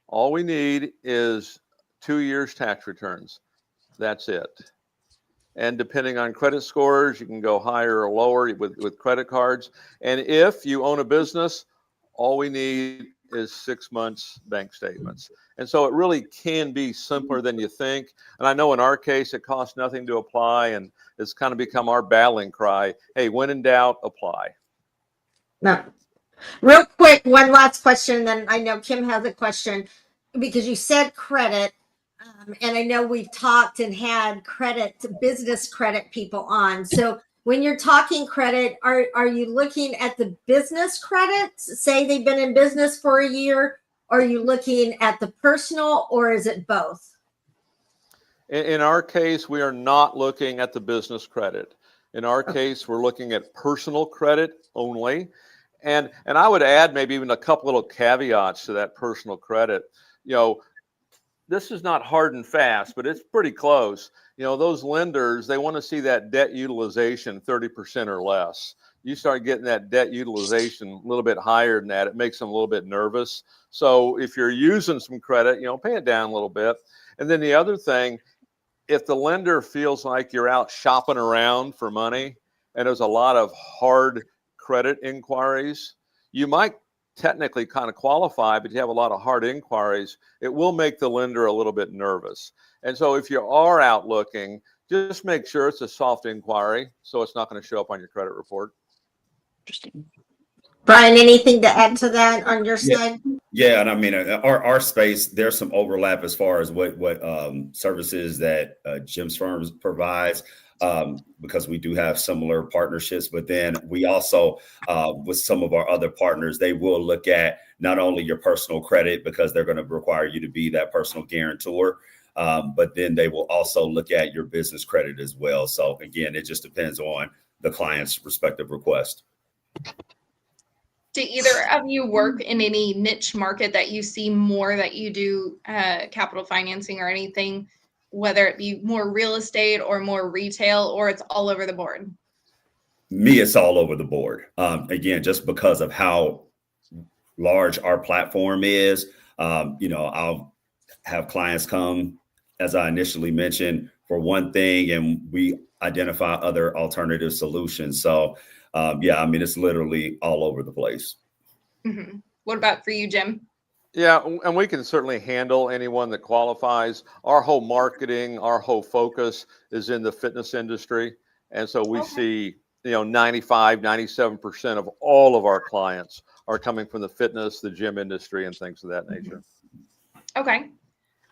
All we need is 2 years tax returns. That's it. And depending on credit scores, you can go higher or lower with credit cards. And if you own a business, all we need is 6 months bank statements. And so it really can be simpler than you think. And I know in our case, it costs nothing to apply, and it's kind of become our battling cry. Hey, when in doubt, apply. No. Real quick, one last question, then I know Kim has a question, because you said credit, and I know we've talked and had business credit people on. So when you're talking credit, are you looking at the business credits? Say they've been in business for a year. Are you looking at the personal, or is it both? In our case, we are not looking at the business credit. In our case, we're looking at personal credit only. And I would add maybe even a couple little caveats to that personal credit. This is not hard and fast, but it's pretty close. Those lenders, they want to see that debt utilization 30% or less. You start getting that debt utilization a little bit higher than that, it makes them a little bit nervous. So if you're using some credit, pay it down a little bit. And then the other thing, if the lender feels like you're out shopping around for money and there's a lot of hard credit inquiries, you might technically kind of qualify, but you have a lot of hard inquiries, it will make the lender a little bit nervous. And so if you are out looking, just make sure it's a soft inquiry so it's not going to show up on your credit report. Interesting. Brian, anything to add to that on your side? Yeah, and I mean, our space, there's some overlap as far as what services that Jim's firm provides, because we do have similar partnerships. But then we also, with some of our other partners, they will look at not only your personal credit, because they're going to require you to be that personal guarantor, but then they will also look at your business credit as well. So again, it just depends on the client's respective request. Do either of you work in any niche market that you see more that you do capital financing or anything, whether it be more real estate or more retail, or it's all over the board? Me, it's all over the board. Again, just because of how large our platform is, I'll have clients come, as I initially mentioned, for one thing, and we identify other alternative solutions. So it's literally all over the place. Mm-hmm. What about for you, Jim? Yeah, and we can certainly handle anyone that qualifies. Our whole marketing, our whole focus is in the fitness industry. And so we see, 95, 97% of all of our clients are coming from the fitness, the gym industry, and things of that nature. Okay.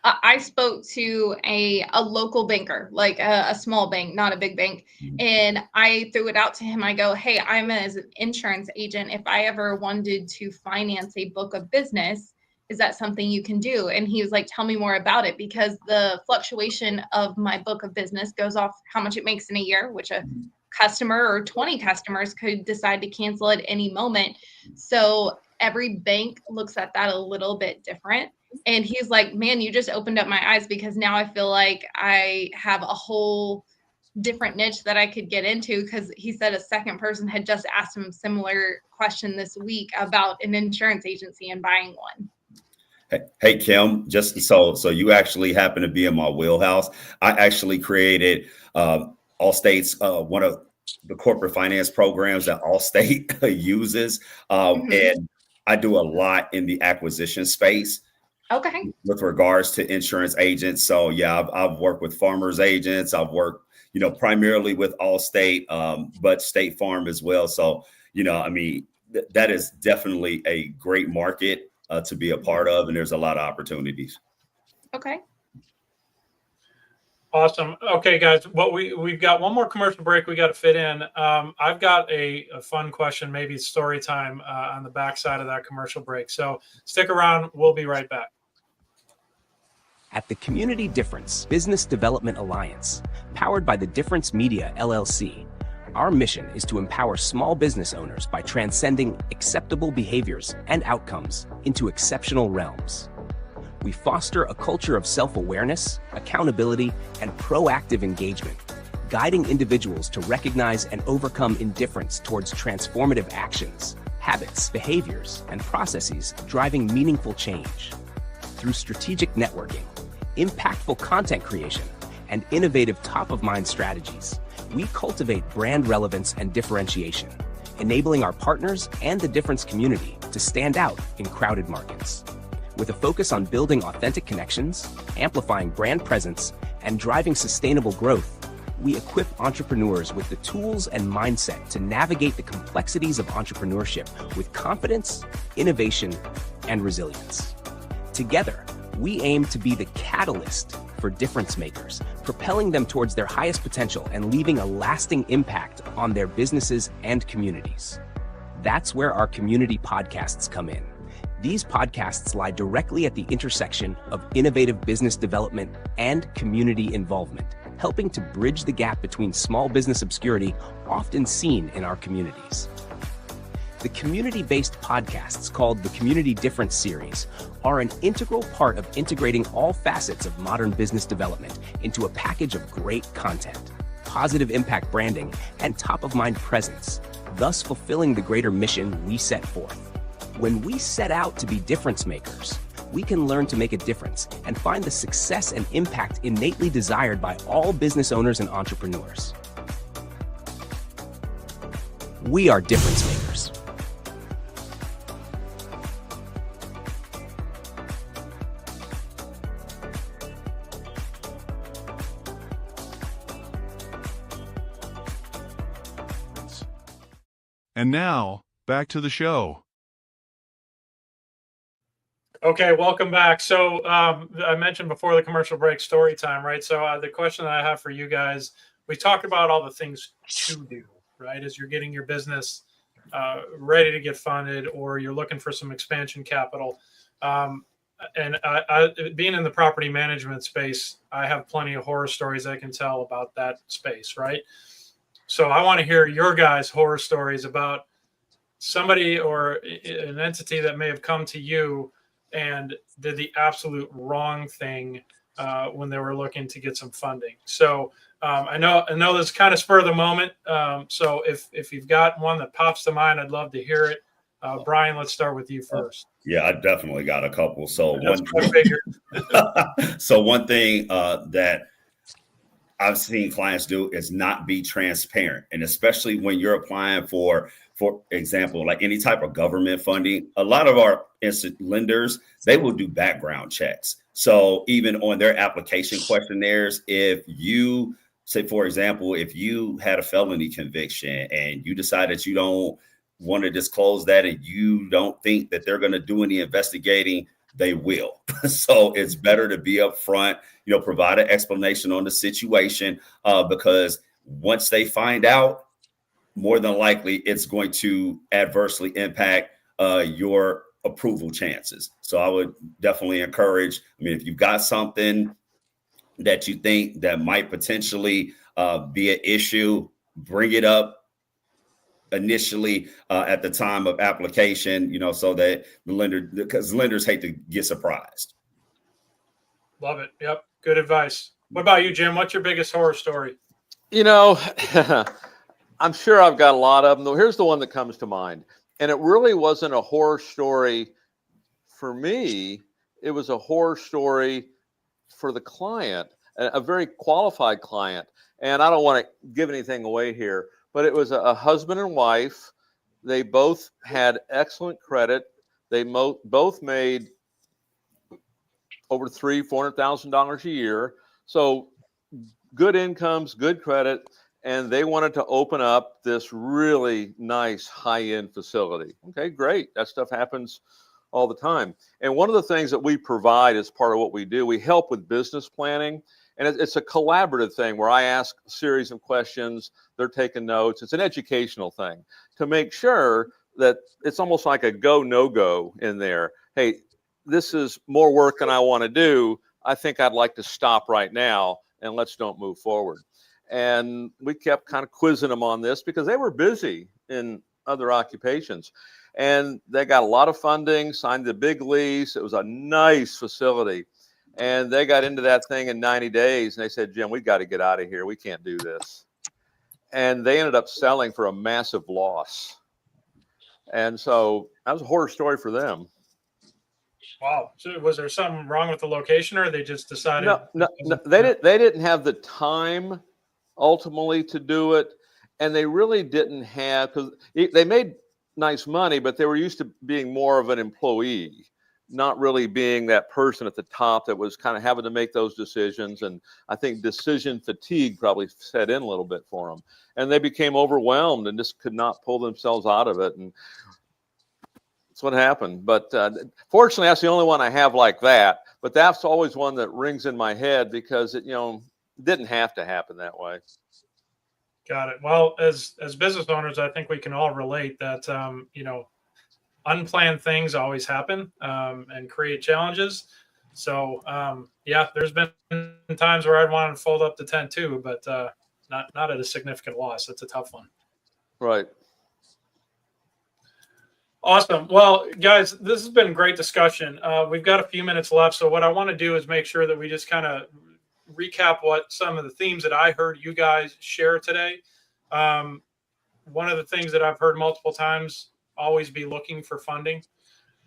I spoke to a local banker, like a small bank, not a big bank. And I threw it out to him. I go, hey, I'm as an insurance agent. If I ever wanted to finance a book of business, is that something you can do? And he was like, tell me more about it, because the fluctuation of my book of business goes off how much it makes in a year, which a customer or 20 customers could decide to cancel at any moment. So every bank looks at that a little bit different. And he's like, man, you just opened up my eyes, because now I feel like I have a whole different niche that I could get into. Because he said a second person had just asked him a similar question this week about an insurance agency and buying one. Hey, Kim, just so you actually happen to be in my wheelhouse. I actually created Allstate's one of the corporate finance programs that Allstate uses. And I do a lot in the acquisition space. Okay. With regards to insurance agents. So yeah, I've worked with farmers agents. I've worked, primarily with Allstate, but State Farm as well. So, that is definitely a great market to be a part of. And there's a lot of opportunities. Okay. Awesome. Okay, guys. We've got one more commercial break we got to fit in. I've got a fun question, maybe story time on the backside of that commercial break. So stick around. We'll be right back. At the Community Difference Business Development Alliance, powered by the Difference Media LLC, our mission is to empower small business owners by transcending acceptable behaviors and outcomes into exceptional realms. We foster a culture of self-awareness, accountability, and proactive engagement, guiding individuals to recognize and overcome indifference towards transformative actions, habits, behaviors, and processes driving meaningful change. Through strategic networking, impactful content creation, and innovative top-of-mind strategies, we cultivate brand relevance and differentiation, enabling our partners and the Difference community to stand out in crowded markets. With a focus on building authentic connections, amplifying brand presence, and driving sustainable growth, we equip entrepreneurs with the tools and mindset to navigate the complexities of entrepreneurship with confidence, innovation, and resilience. Together, we aim to be the catalyst for difference makers, propelling them towards their highest potential and leaving a lasting impact on their businesses and communities. That's where our community podcasts come in. These podcasts lie directly at the intersection of innovative business development and community involvement, helping to bridge the gap between small business obscurity often seen in our communities. The community-based podcasts called the Community Difference Series are an integral part of integrating all facets of modern business development into a package of great content, positive impact branding, and top-of-mind presence, thus fulfilling the greater mission we set forth. When we set out to be difference makers, we can learn to make a difference and find the success and impact innately desired by all business owners and entrepreneurs. We are difference makers. And now, back to the show. Okay, welcome back. So I mentioned before the commercial break, story time, right? So the question that I have for you guys, we talked about all the things to do, right? As you're getting your business ready to get funded, or you're looking for some expansion capital. And I, being in the property management space, I have plenty of horror stories I can tell about that space, right? So I want to hear your guys' horror stories about somebody or an entity that may have come to you and did the absolute wrong thing when they were looking to get some funding. So I know this is kind of spur of the moment. So if you've got one that pops to mind, I'd love to hear it. Brian, let's start with you first. Yeah, I definitely got a couple. So one thing that I've seen clients do is not be transparent, and especially when you're applying for example, like any type of government funding, a lot of our lenders, they will do background checks. So even on their application questionnaires, if you say, for example, if you had a felony conviction and you decide that you don't want to disclose that and you don't think that they're going to do any investigating, they will. So it's better to be upfront, provide an explanation on the situation, because once they find out, more than likely it's going to adversely impact your approval chances. So I would definitely encourage, if you've got something that you think that might potentially be an issue, bring it up initially at the time of application, so that the lender, because lenders hate to get surprised. Love it. Yep. Good advice. What about you, Jim? What's your biggest horror story? I'm sure I've got a lot of them, though. Here's the one that comes to mind. And it really wasn't a horror story for me. It was a horror story for the client, a very qualified client. And I don't want to give anything away here, but it was a husband and wife. They both had excellent credit. They both made over $400,000 a year. So good incomes, good credit. And they wanted to open up this really nice high-end facility. Okay, great. That stuff happens all the time. And one of the things that we provide as part of what we do, we help with business planning. And it's a collaborative thing where I ask a series of questions, they're taking notes. It's an educational thing to make sure that it's almost like a go, no go in there. Hey, this is more work than I want to do. I think I'd like to stop right now and let's don't move forward. And we kept kind of quizzing them on this because they were busy in other occupations. And they got a lot of funding, signed the big lease. It was a nice facility. And they got into that thing in 90 days. And they said, Jim, we've got to get out of here. We can't do this. And they ended up selling for a massive loss. And so that was a horror story for them. Wow. So was there something wrong with the location, or they just decided? No, they didn't have the time ultimately to do it. And they really didn't have, because they made nice money, but they were used to being more of an employee, not really being that person at the top that was kind of having to make those decisions. And I think decision fatigue probably set in a little bit for them. And they became overwhelmed and just could not pull themselves out of it. And that's what happened. But fortunately, that's the only one I have like that. But that's always one that rings in my head because it, didn't have to happen that way. Got it. Well, as business owners, I think we can all relate that, unplanned things always happen and create challenges. So, there's been times where I'd want to fold up the tent too, but not at a significant loss. That's a tough one. Right. Awesome. Well, guys, this has been a great discussion. We've got a few minutes left. So what I want to do is make sure that we just kind of recap what some of the themes that I heard you guys share today. One of the things that I've heard multiple times, always be looking for funding,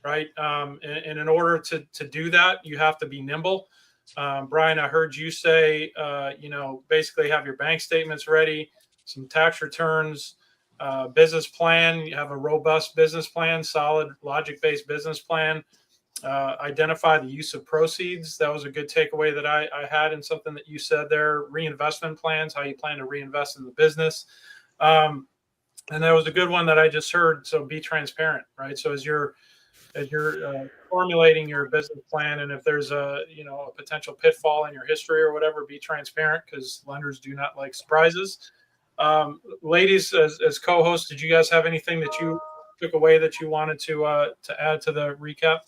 right? And in order to do that, you have to be nimble. Brian, I heard you say, basically have your bank statements ready, some tax returns, business plan. You have a robust business plan, solid logic-based business plan. Identify the use of proceeds. That was a good takeaway that I had in something that you said there. Reinvestment plans, how you plan to reinvest in the business. And that was a good one that I just heard. So be transparent, right? So as you're formulating your business plan, and if there's a potential pitfall in your history or whatever, be transparent because lenders do not like surprises. Ladies, as co-hosts, did you guys have anything that you took away that you wanted to add to the recap?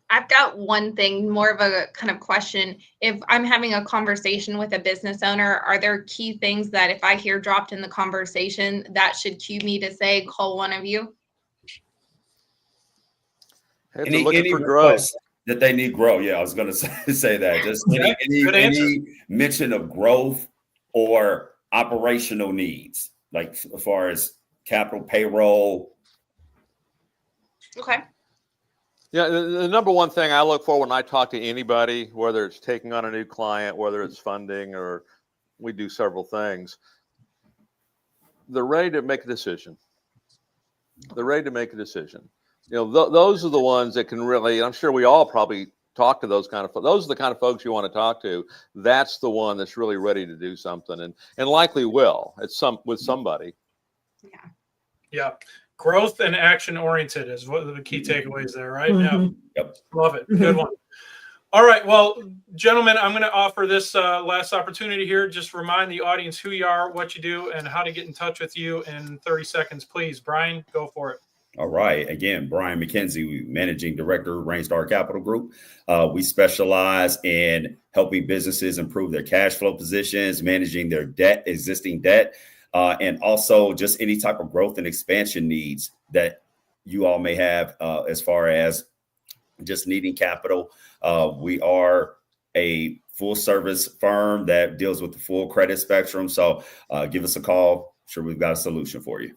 I've got one thing, more of a kind of question. If I'm having a conversation with a business owner, are there key things that if I hear dropped in the conversation that should cue me to say, call one of you? Any request that they need growth. Yeah, I was going to say that. Just any mention of growth or operational needs, like as far as capital, payroll. Okay. Yeah, the number one thing I look for when I talk to anybody, whether it's taking on a new client, whether it's funding, or we do several things, they're ready to make a decision. They're ready to make a decision. Those are the ones that can really, I'm sure we all probably talk to those kind of folks. Those are the kind of folks you want to talk to. That's the one that's really ready to do something and likely will with somebody. Yeah. Yeah. Growth and action oriented is what the key takeaways there, right? Mm-hmm. Yeah. Yep. Love it. Good one. All right. Well, gentlemen, I'm going to offer this last opportunity here. Just remind the audience who you are, what you do, and how to get in touch with you in 30 seconds, please. Brian, go for it. All right. Again, Brian McKenzie, Managing Director, Rainstar Capital Group. We specialize in helping businesses improve their cash flow positions, managing their existing debt, and also just any type of growth and expansion needs that you all may have as far as just needing capital. We are a full service firm that deals with the full credit spectrum. So give us a call. Sure, we've got a solution for you.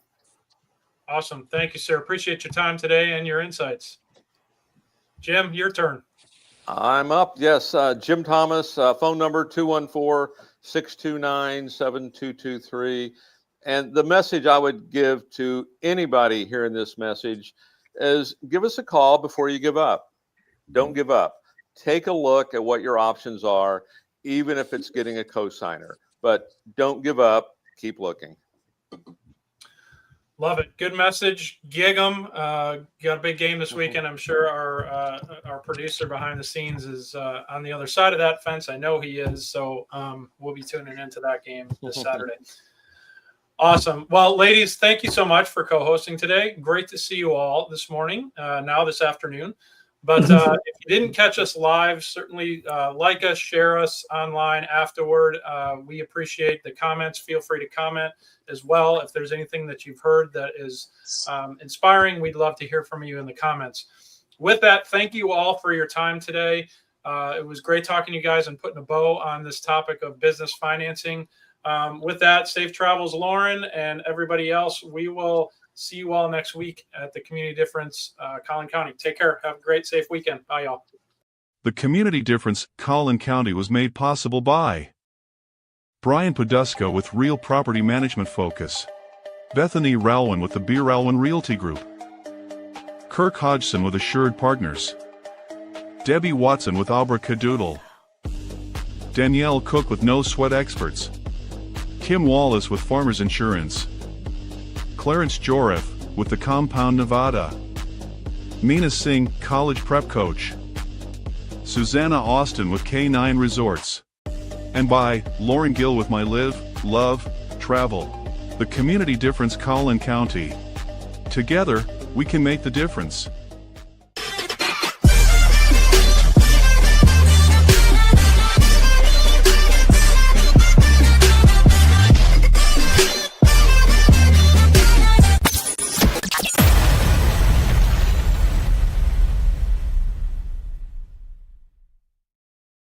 Awesome. Thank you, sir. Appreciate your time today and your insights. Jim, your turn. I'm up. Yes. Jim Thomas, phone number 214-629-7223. And the message I would give to anybody hearing this message is give us a call before you give up. Don't give up. Take a look at what your options are, even if it's getting a cosigner. But don't give up. Keep looking. Love it. Good message. Gig 'em. Got a big game this weekend. I'm sure our producer behind the scenes is on the other side of that fence. I know he is. So we'll be tuning into that game this Saturday. Awesome. Well, ladies, thank you so much for co-hosting today. Great to see you all this morning, now this afternoon. But if you didn't catch us live, certainly like us, share us online afterward. We appreciate the comments. Feel free to comment as well. If there's anything that you've heard that is inspiring, we'd love to hear from you in the comments. With that, thank you all for your time today. It was great talking to you guys and putting a bow on this topic of business financing. With that, safe travels, Lauren, and everybody else. We will see you all next week at the Community Difference, Collin County. Take care. Have a great, safe weekend. Bye, y'all. The Community Difference, Collin County was made possible by Brian Poduska with Real Property Management Focus, Bethany Ralwin with the Beer Ralwin Realty Group, Kirk Hodgson with Assured Partners, Debbie Watson with Abracadoodle, Danielle Cook with No Sweat Experts, Kim Wallace with Farmers Insurance, Clarence Joref with the Compound Nevada, Meena Singh, College Prep Coach, Susanna Austin with K9 Resorts, and by Lauren Gill with My Live, Love, Travel. The Community Difference, Collin County. Together, we can make the difference.